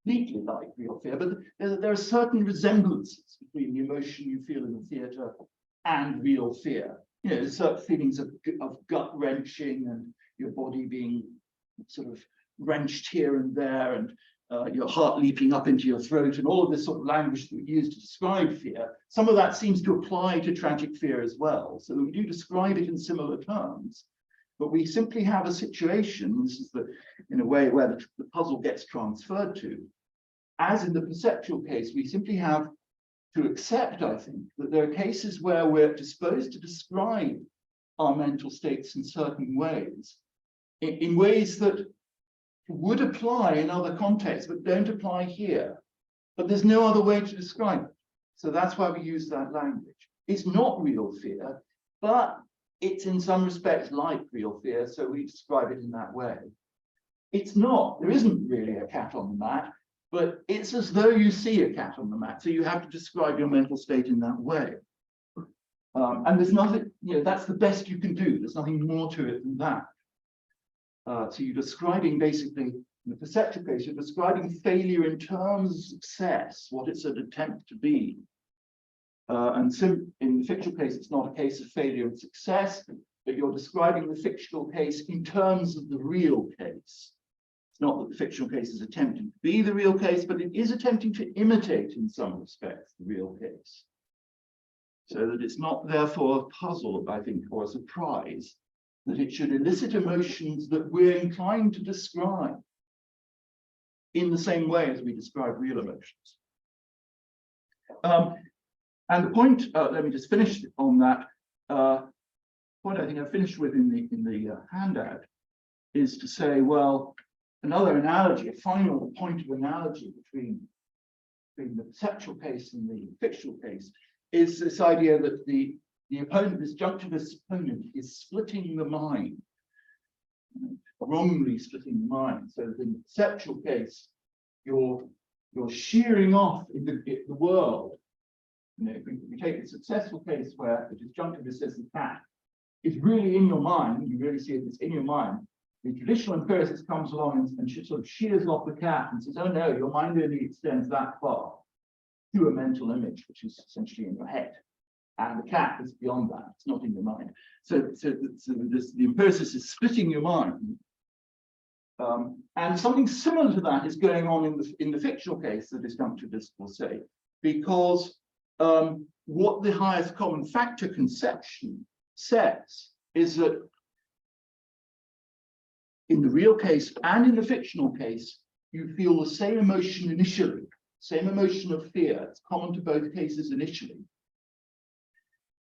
completely like real fear, but there are certain resemblances between the emotion you feel in the theatre and real fear. There's certain feelings of gut wrenching, and your body being sort of wrenched here and there, and your heart leaping up into your throat, and all of this sort of language that we use to describe fear. Some of that seems to apply to tragic fear as well. So we do describe it in similar terms, but we simply have a situation, this is in a way where the puzzle gets transferred to. As in the perceptual case, we simply have to accept, I think, that there are cases where we're disposed to describe our mental states in certain ways, in ways that would apply in other contexts, but don't apply here. But there's no other way to describe it. So that's why we use that language. It's not real fear, but it's in some respects like real fear, so we describe it in that way. It's not, there isn't really a cat on the mat, but it's as though you see a cat on the mat, so you have to describe your mental state in that way. And there's nothing, that's the best you can do. There's nothing more to it than that. So you're describing basically, in the perceptual case, you're describing failure in terms of success, what it's an attempt to be. And so in the fictional case, it's not a case of failure and success, but you're describing the fictional case in terms of the real case. It's not that the fictional case is attempting to be the real case, but it is attempting to imitate in some respects the real case. So that it's not therefore a puzzle, I think, or a surprise, that it should elicit emotions that we're inclined to describe in the same way as we describe real emotions. And the point, let me just finish on that point I think I finished with in the handout, is to say, well, another analogy, a final point of analogy between the perceptual case and the fictional case, is this idea that the opponent, this disjunctivist opponent, is splitting the mind, wrongly splitting the mind. So that in the perceptual case, you're shearing off in the world. If we take a successful case where the disjunctivist says the cat is really in your mind, you really see it, it's in your mind. The traditional empiricist comes along and sort of shears off the cat and says, oh no, your mind only extends that far to a mental image, which is essentially in your head. And the cat is beyond that, it's not in your mind. So the empiricist is splitting your mind. And something similar to that is going on in the fictional case, the disjunctivist will say, because what the highest common factor conception says is that in the real case and in the fictional case, you feel the same emotion initially, same emotion of fear. It's common to both cases initially.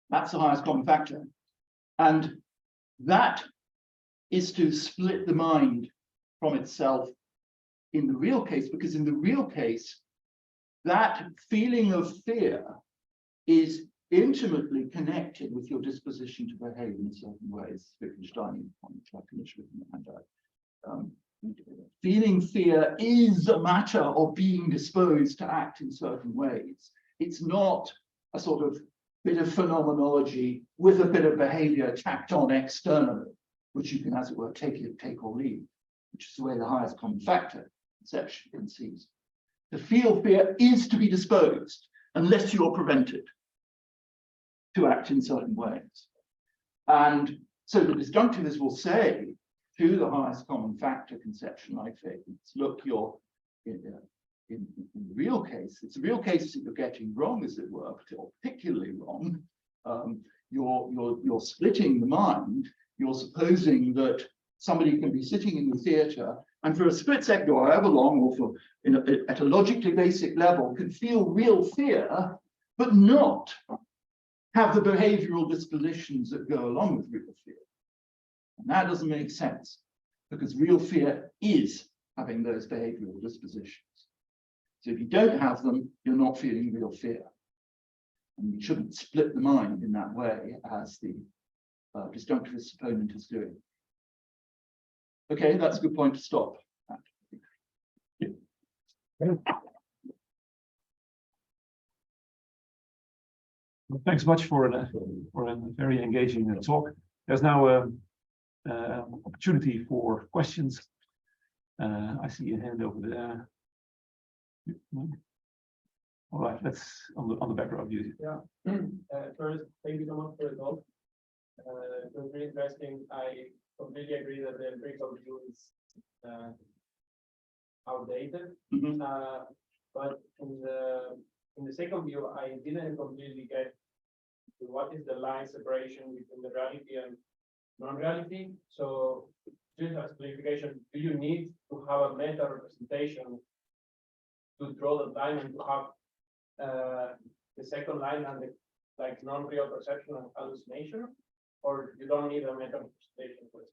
That's the highest common factor. And that is to split the mind from itself in the real case, because in the real case, that feeling of fear is intimately connected with your disposition to behave in certain ways. Wittgensteinian point, I finished with in the handout. Feeling fear is a matter of being disposed to act in certain ways. It's not a sort of bit of phenomenology with a bit of behavior tacked on externally, which you can, as it were, take or leave, which is the way the highest common factor conception conceives. To feel fear is to be disposed, unless you're prevented to act in certain ways. And so the disjunctivist will say to the highest common factor conception, I think, look, you're in the real case, it's a real case that you're getting wrong, as it were, particularly wrong. You're splitting the mind. You're supposing that somebody can be sitting in the theatre and for a split second or however long, or at a logically basic level, can feel real fear, but not have the behavioral dispositions that go along with real fear. And that doesn't make sense, because real fear is having those behavioral dispositions. So if you don't have them, you're not feeling real fear. And you shouldn't split the mind in that way, as the disjunctivist opponent is doing. Okay, that's a good point to stop. Well, thanks much for a very engaging talk. There's now opportunity for questions. I see a hand over there. All right, let's on the back row. Yeah. First, thank you so much for the talk. It was really interesting. I completely agree that the empirical view is outdated. Mm-hmm. But in the second view, I didn't completely get what is the line separation between the reality and non-reality. So just as clarification, do you need to have a meta representation to draw the line and to have the second line and the non-real perception and hallucination, or you don't need a meta representation for it?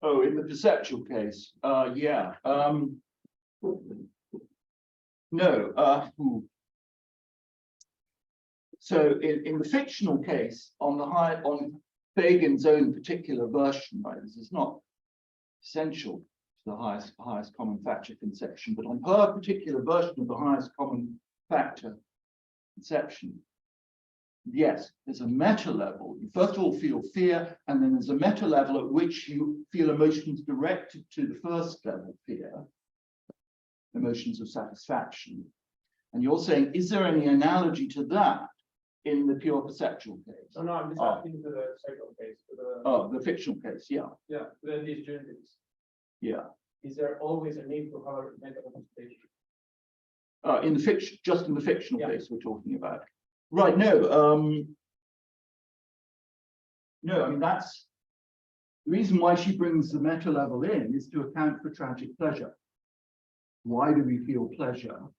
Oh, in the perceptual case, yeah. No. So in the fictional case, on Fagin's own particular version, right, this is not essential to the highest common factor conception, but on her particular version of the highest common factor conception, yes, there's a meta level. You first of all feel fear, and then there's a meta level at which you feel emotions directed to the first level fear, emotions of satisfaction. And you're saying, is there any analogy to that in the pure perceptual case? No, I'm just asking to the second case. The fictional case, yeah. Yeah, to the disjunctivist. Yeah. Is there always a need to have a mental consultation? In the fiction, just in the fictional Yeah. case we're talking about. Right, no. No, I mean, that's the reason why she brings the meta level in is to account for tragic pleasure. Why do we feel pleasure?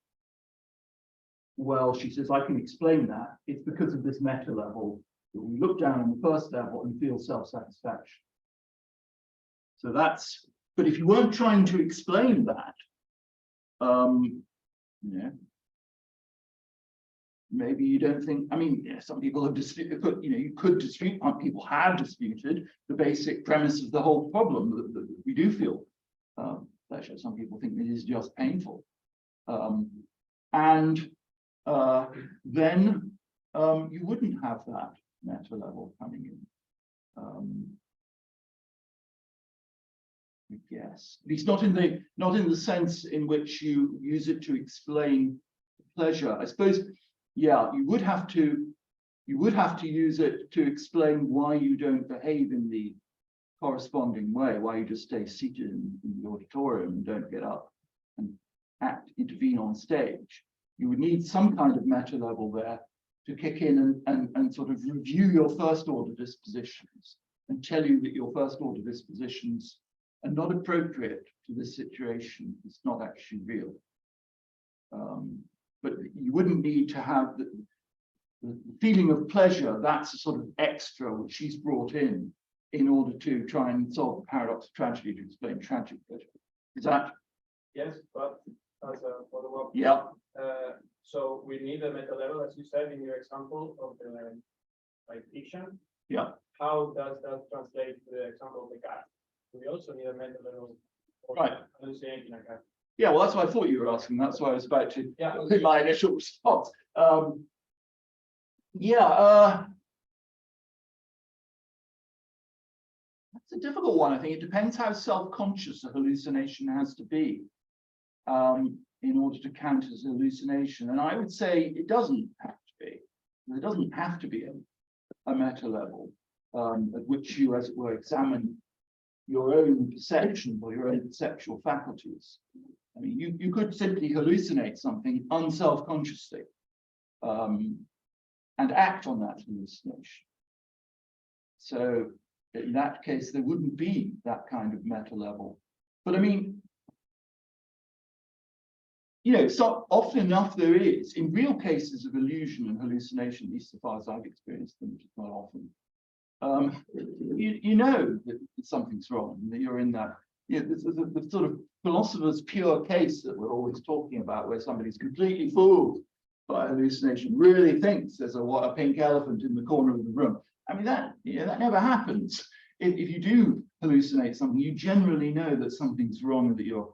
Well, she says, I can explain that. It's because of this meta level that we look down on the first level and feel self-satisfaction. So that's, but if you weren't trying to explain that, you know, maybe you don't think, I mean, yeah, some people have disputed, you know, you could dispute, people have disputed the basic premise of the whole problem that we do feel pleasure. Some people think it is just painful. Then you wouldn't have that meta level coming in. I guess, at least not in the sense in which you use it to explain pleasure. I suppose, yeah, you would have to use it to explain why you don't behave in the corresponding way, why you just stay seated in the auditorium and don't get up and intervene on stage. You would need some kind of meta level there to kick in and sort of review your first order dispositions and tell you that your first order dispositions are not appropriate to this situation. It's not actually real. But you wouldn't need to have the feeling of pleasure. That's a sort of extra which she's brought in order to try and solve the paradox of tragedy, to explain tragic pleasure. Is that? Yes, but as a follow-up. Yeah. So we need a meta level, as you said in your example of the like fiction. Yeah. How does that translate to the example of the cat? We also need a meta level for Right. hallucinating a cat. Yeah, well, that's what I thought you were asking. That's why I was about to Yeah. put my initial response. That's a difficult one. I think it depends how self-conscious a hallucination has to be in order to count as hallucination. And I would say it doesn't have to be. There doesn't have to be a meta level at which you, as it were, examine your own perception or your own perceptual faculties. I mean, you could simply hallucinate something unself-consciously and act on that hallucination. So in that case, there wouldn't be that kind of meta level. But I mean, you know, so often enough there is, in real cases of illusion and hallucination, at least as far as I've experienced them, which is not often, you know that something's wrong, that you're in that, you know, the sort of philosopher's pure case that we're always talking about, where somebody's completely fooled by hallucination, really thinks there's a pink elephant in the corner of the room. I mean, that never happens. If you do hallucinate something, you generally know that something's wrong, and that you're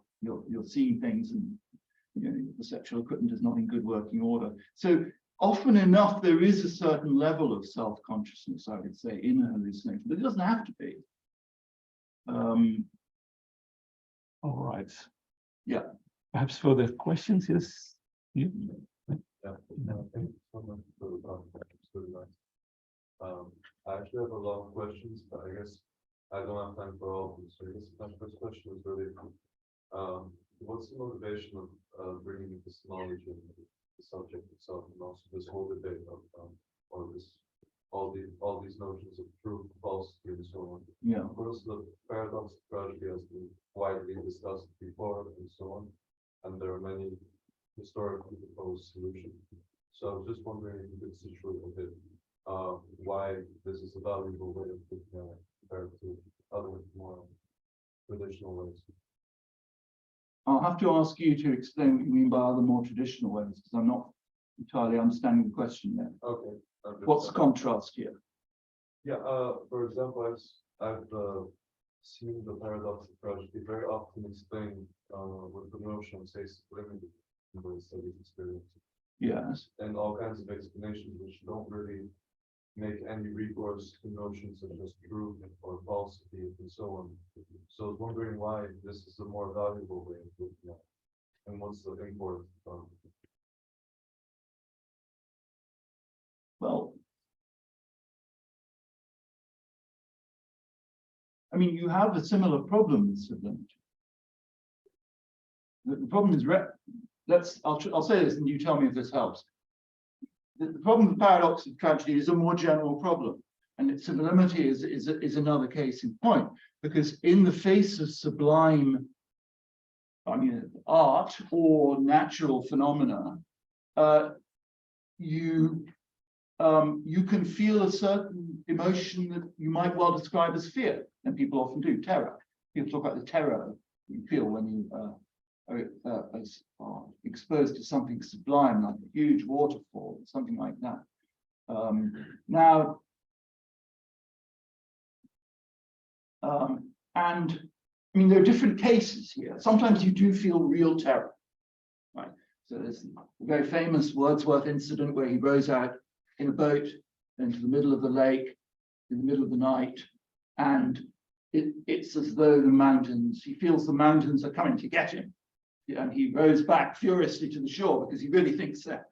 seeing things, and you know, the perceptual equipment is not in good working order. So often enough, there is a certain level of self-consciousness, I would say, in a hallucination, but it doesn't have to be. All right. Yeah. Perhaps further questions? Yes. Yeah. Yeah, no, thank you so much for the talk. It's really nice. I actually have a lot of questions, but I guess I don't have time for all of them. So I guess my first question is really, what's the motivation of bringing epistemology into the subject itself, and also this whole debate of all these notions of truth, falsity, and so on? Yeah. Of course, the paradox of tragedy has been widely discussed before, and so on, and there are many historically proposed solutions. So I was just wondering if you could situate a bit why this is a valuable way of thinking at it compared to other more traditional ways. I'll have to ask you to explain what you mean by other more traditional ways, because I'm not entirely understanding the question there. Okay. What's the contrast here? Yeah, for example, I've seen the paradox of tragedy very often explained with the notion of, say, sublimity in the studies experience, Yes. and all kinds of explanations which don't really make any recourse to notions such as truth or falsity and so on. So I was wondering why this is a more valuable way of looking at it, and what's the import of it? Well, I mean, you have a similar problem with sublimity. The problem is, I'll say this and you tell me if this helps. The problem with paradox of tragedy is a more general problem, and sublimity is another case in point, because in the face of sublime, I mean, art or natural phenomena, you can feel a certain emotion that you might well describe as fear, and people often do, terror. People talk about the terror you feel when you are exposed to something sublime, like a huge waterfall, something like that. And I mean, there are different cases here. Sometimes you do feel real terror, right? So there's a very famous Wordsworth incident where he rows out in a boat into the middle of the lake in the middle of the night, and it's as though the mountains, he feels the mountains are coming to get him. And he rows back furiously to the shore because he really thinks that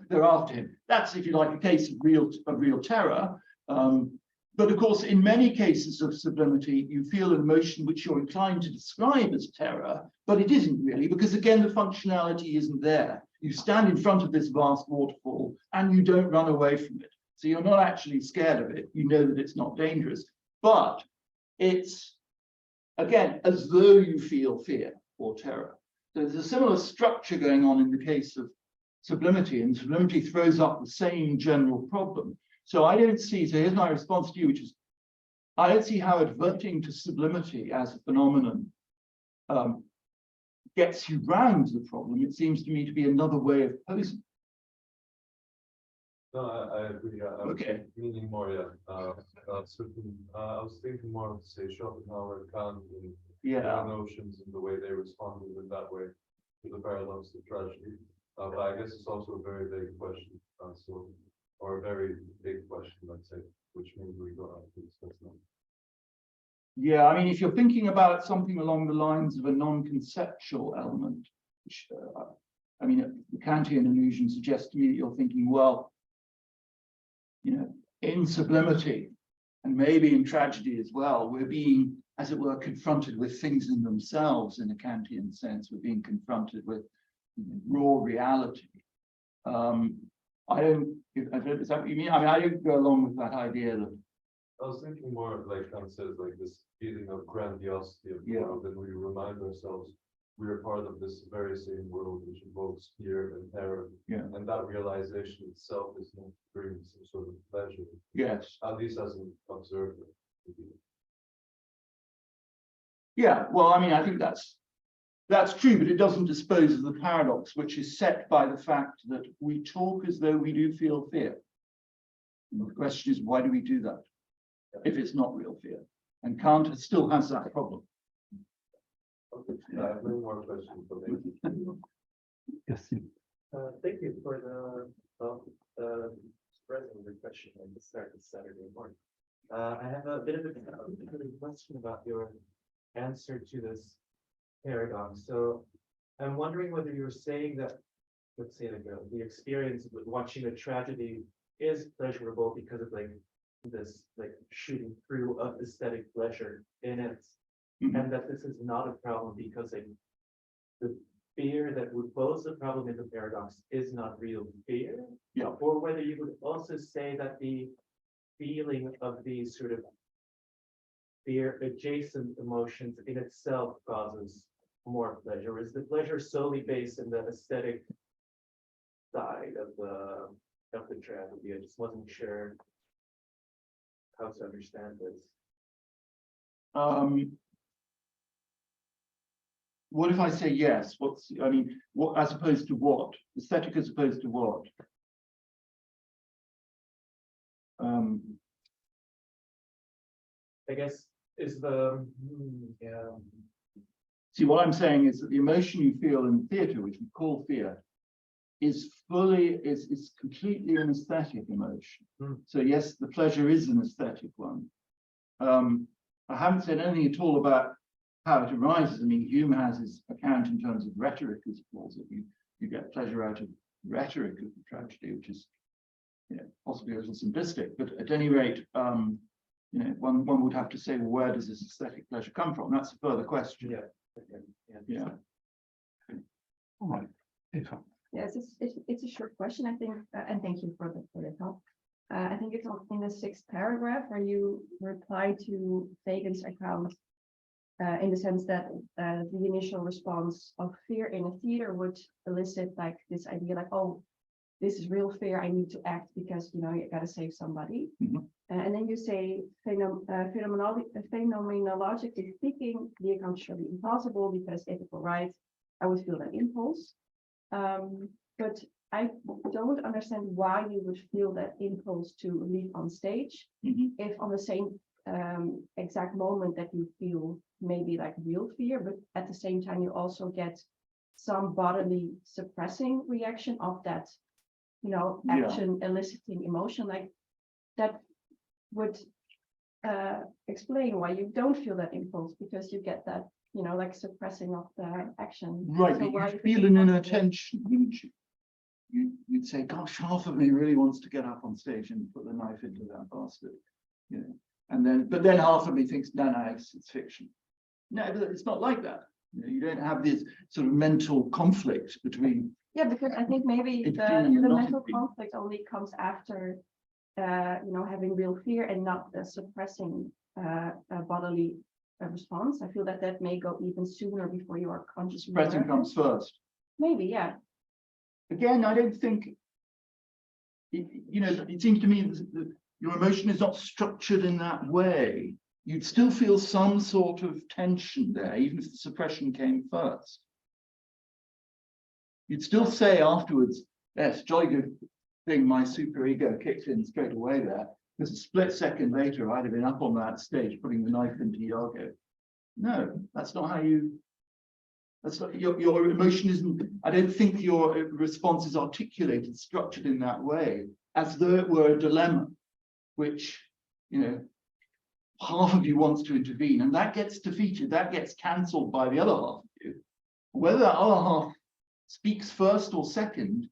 they're after him. That's, if you like, a case of real terror. But of course, in many cases of sublimity, you feel an emotion which you're inclined to describe as terror, but it isn't really, because again, the functionality isn't there. You stand in front of this vast waterfall and you don't run away from it. So you're not actually scared of it. You know that it's not dangerous, but it's, again, as though you feel fear or terror. So there's a similar structure going on in the case of sublimity, and sublimity throws up the same general problem. So I don't see, so here's my response to you, which is, I don't see how adverting to sublimity as a phenomenon gets you round the problem. It seems to me to be another way of posing. No, I agree. I was Okay. meaning more, yeah. I was thinking more of, say, Schopenhauer, Kant, and their notions and the way they responded in that way to the paradox of tragedy. But I guess it's also a very vague question, or a very big question, let's say, which maybe we don't have to discuss now. Yeah, I mean, if you're thinking about something along the lines of a non-conceptual element, which, I mean, the Kantian illusion suggests to me that you're thinking, well, you know, in sublimity, and maybe in tragedy as well, we're being, as it were, confronted with things in themselves in a Kantian sense. We're being confronted with raw reality. I don't, is that what you mean? I mean, I don't go along with that idea that. I was thinking more like Kant says, like this feeling of grandiosity of the world, and we remind ourselves we are part of this very same world which invokes fear and terror. Yeah. And that realization itself is not bringing some sort of pleasure. Yes. At least as an observer. Yeah, well, I mean, I think that's true, but it doesn't dispose of the paradox, which is set by the fact that we talk as though we do feel fear. And the question is, why do we do that if it's not real fear? And Kant still has that problem. Okay. I have no more questions for me. Yes. Thank you for the expressing the question at the start of Saturday morning. I have a bit of a question about your answer to this paradox. So I'm wondering whether you're saying that, let's say, like the experience with watching a tragedy is pleasurable because of like this like shooting through of aesthetic pleasure in it, and that this is not a problem because like the fear that would pose the problem in the paradox is not real fear. Yeah. Or whether you would also say that the feeling of these sort of fear adjacent emotions in itself causes more pleasure. Is the pleasure solely based in the aesthetic side of the tragedy? I just wasn't sure how to understand this. What if I say yes? I mean, what as opposed to what? Aesthetic as opposed to what? I guess is the, yeah, See, what I'm saying is that the emotion you feel in theatre, which we call fear, is completely an aesthetic emotion. So yes, the pleasure is an aesthetic one. I haven't said anything at all about how it arises. I mean, Hume has his account in terms of rhetoric, as he calls it. You get pleasure out of rhetoric of the tragedy, which is, you know, possibly a little simplistic, but at any rate, you know, one would have to say, well, where does this aesthetic pleasure come from? That's a further question. Yeah. All right. Eva. Yes, it's a short question, I think, and thank you for the talk. I think it's in the 6th paragraph where you reply to Fagan's account in the sense that the initial response of fear in a theater would elicit like this idea like, oh, this is real fear, I need to act because, you know, you got to save somebody. And then you say, phenomenologically speaking, the account should be impossible because if it were right, I would feel that impulse. But I don't understand why you would feel that impulse to leap on stage if on the same exact moment that you feel maybe like real fear, but at the same time you also get some bodily suppressing reaction of that, you know, action eliciting emotion, like that would explain why you don't feel that impulse, because you get that, you know, like suppressing of the action. Right, So but you feel an inner tension, wouldn't you? You'd say, gosh, half of me really wants to get up on stage and put the knife into that bastard, you know. And then, but then half of me thinks, no, it's fiction. No, but it's not like that. You know, you don't have this sort of mental conflict between. Yeah, because I think maybe the mental conflict only comes after, you know, having real fear and not the suppressing bodily response. I feel that that may go even sooner before you are conscious. Suppressing comes first. Maybe, yeah. Again, I don't think, you know, it seems to me that your emotion is not structured in that way. You'd still feel some sort of tension there, even if the suppression came first. You'd still say afterwards, yes, jolly good thing, my superego kicked in straight away there, because a split second later, I'd have been up on that stage putting the knife into Iago. No, that's not how you, that's not, your emotion isn't, I don't think your response is articulated, structured in that way, as though it were a dilemma, which, you know, half of you wants to intervene, and that gets defeated, that gets cancelled by the other half of you. Whether that other half speaks first or second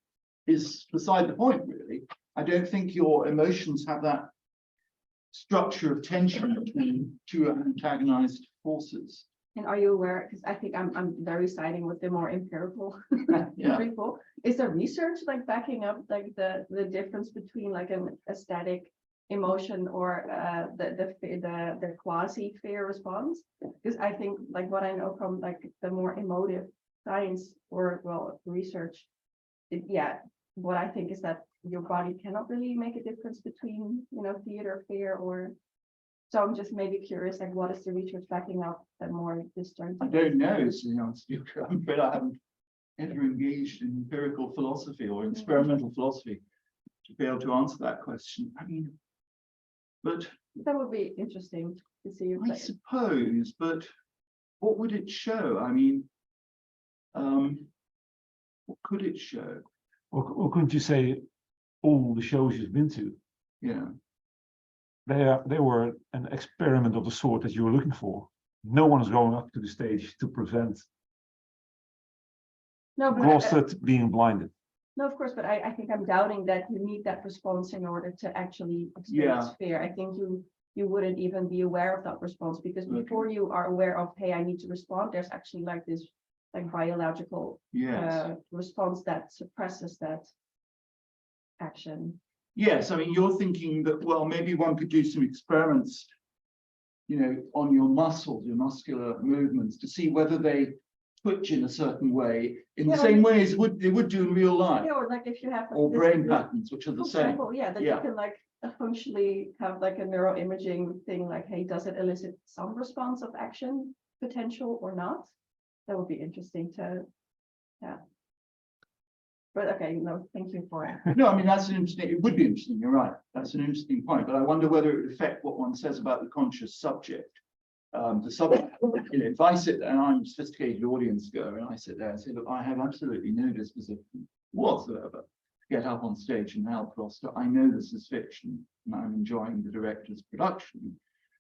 is beside the point, really. I don't think your emotions have that structure of tension between two antagonized forces. And are you aware, because I think I'm very siding with the more empirical Yeah. people. Is there research like backing up like the difference between like an aesthetic emotion or the quasi fear response? Because I think like what I know from like the more emotive science or well research, what I think is that your body cannot really make a difference between, you know, theater fear or. So I'm just maybe curious, like, what is the research backing up that more disjointed? I don't know, so, you know, I'm afraid I haven't ever engaged in empirical philosophy or experimental philosophy to be able to answer that question. I mean, but that would be interesting to see. I suppose, but what would it show? I mean, what could it show? Or couldn't you say all the shows you've been to? Yeah. They were an experiment of the sort that you were looking for. No one is going up to the stage to prevent Gloucester being blinded. No, of course, but I think I'm doubting that you need that response in order to actually experience fear. I think you wouldn't even be aware of that response, because before you are aware of, hey, I need to respond, there's actually like this like biological response that suppresses that action. Yes, I mean, you're thinking that, well, maybe one could do some experiments, you know, on your muscles, your muscular movements, to see whether they twitch in a certain way, in the same way as they would do in real life. Yeah, or like if you have or brain patterns, which are the same. That you can like functionally have like a neuroimaging thing, like, hey, does it elicit some response of action potential or not? That would be interesting to, But okay, no, thank you for it. No, I mean, that's an interesting, it would be interesting, you're right. That's an interesting point, but I wonder whether it would affect what one says about the conscious subject. The subject, you know, if I sit there and I'm a sophisticated audience goer and I sit there and say, look, I have absolutely no disposition whatsoever to get up on stage and help Roster. I know this is fiction and I'm enjoying the director's production.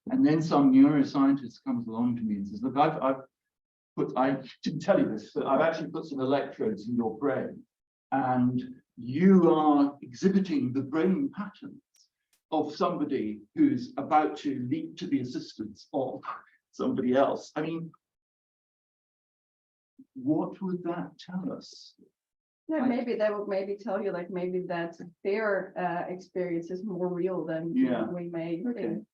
And then some neuroscientist comes along to me and says, look, I didn't tell you this, but I've actually put some electrodes in your brain. And you are exhibiting the brain patterns of somebody who's about to leap to the assistance of somebody else. I mean, what would that tell us? Yeah, maybe that would maybe tell you, like, maybe that their experience is more real than we may think.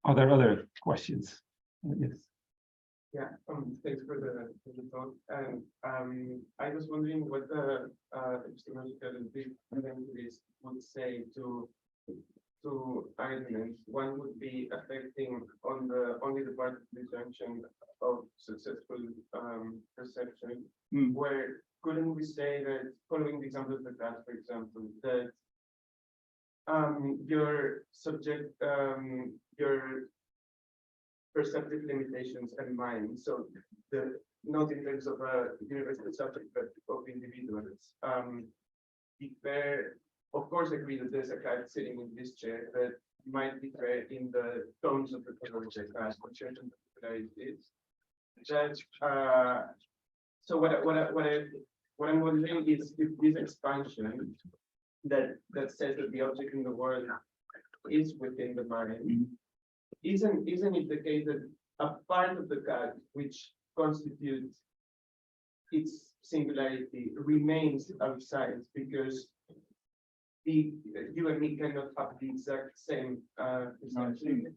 Are there other questions? Yes. Yeah, thanks for the talk. And I was wondering what the epistemological disjunctivist would say to arguments. One would be affecting on the only the part of the disjunction of successful perception, where couldn't we say that, following the example of the cat, for example, that your subject, your perceptive limitations and mine, so the not in terms of a universal subject, but of individuals. If there, of course, agree that there's a cat sitting in this chair that might be fair in the tones of the conversation as what certain is. That so what I'm wondering is if this expansion that says that the object in the world is within the mind. Isn't it the case that a part of the cat which constitutes its singularity remains outside because you and me cannot have the exact same perception?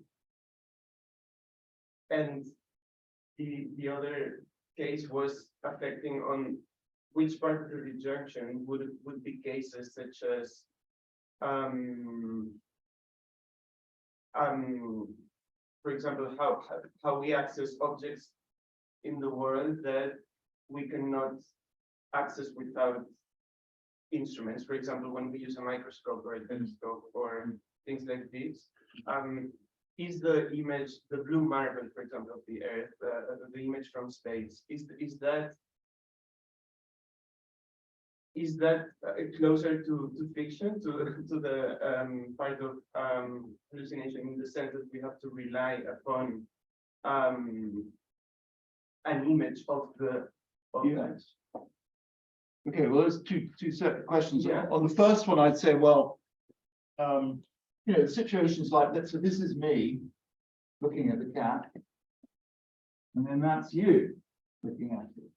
And the other case was affecting on which part of the disjunction would be cases such as for example, how we access objects in the world that we cannot access without instruments. For example, when we use a microscope or a telescope or things like this, is the image, the blue marble, for example, of the Earth, the image from space, is that closer to fiction, to the part of hallucination, in the sense that we have to rely upon an image of the that? Okay, well, there's two separate questions. Yeah. On the first one, I'd say, well, you know, situations like that. So this is me looking at the cat, and then that's you looking at it.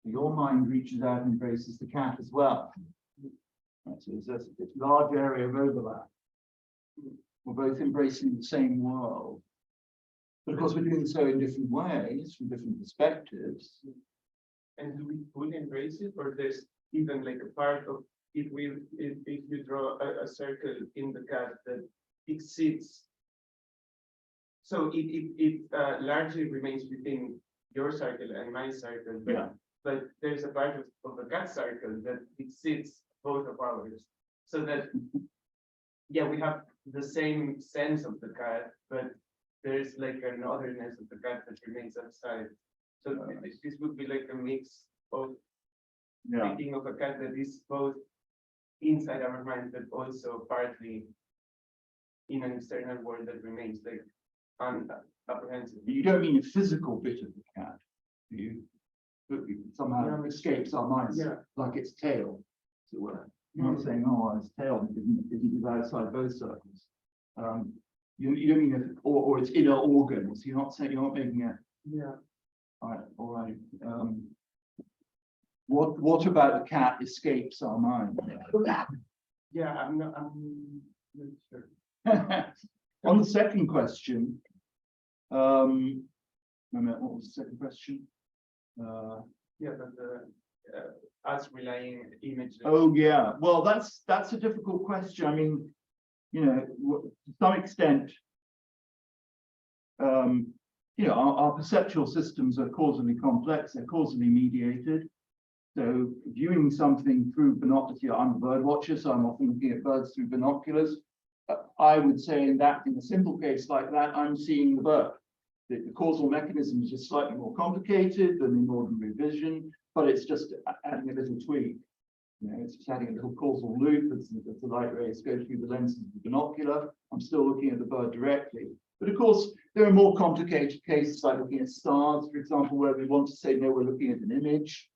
Your mind reaches out and embraces the cat as well. Right, so there's this large area of overlap. We're both embracing the same world. But of course, we're doing so in different ways, from different perspectives. And do we fully embrace it, or there's even like a part of if you draw a circle in the cat that exceeds, so it largely remains within your circle and my circle, but there's a part of the cat circle that exceeds both of ours, so that we have the same sense of the cat, but there's like an otherness of the cat that remains outside. So this would be like a mix of thinking of a cat that is both inside our mind, but also partly in an external world that remains like unapprehensible. You don't mean a physical bit of the cat, do you? That somehow escapes our minds, like its tail, as it were. You're not saying, oh, its tail isn't outside both circles. You don't mean or its inner organs. You're not saying, you're not making a. All right. What about the cat escapes our mind? Yeah, I'm not sure. On the second question, what was the second question? Us relying images. Oh yeah, well that's a difficult question. I mean, you know, to some extent, you know, our perceptual systems are causally complex, they're causally mediated. So viewing something through binoculars, I'm a bird watcher, so I'm often looking at birds through binoculars. I would say in a simple case like that, I'm seeing the bird. The causal mechanism is just slightly more complicated than in ordinary vision, but it's just adding a little tweak. You know, it's just adding a little causal loop as the light rays go through the lenses of the binocular. I'm still looking at the bird directly. But of course, there are more complicated cases like looking at stars, for example, where we want to say, no, we're looking at an image,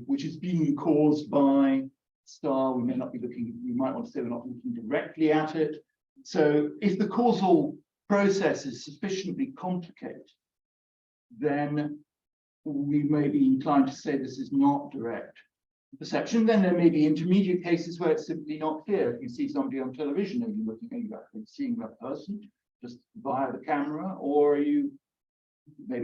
which is being caused by star. We may not be looking, we might want to say we're not looking directly at it. So if the causal process is sufficiently complicated, then we may be inclined to say this is not direct perception. Then there may be intermediate cases where it's simply not clear. If you see somebody on television, are you looking, are you actually seeing that person just via the camera, or are you maybe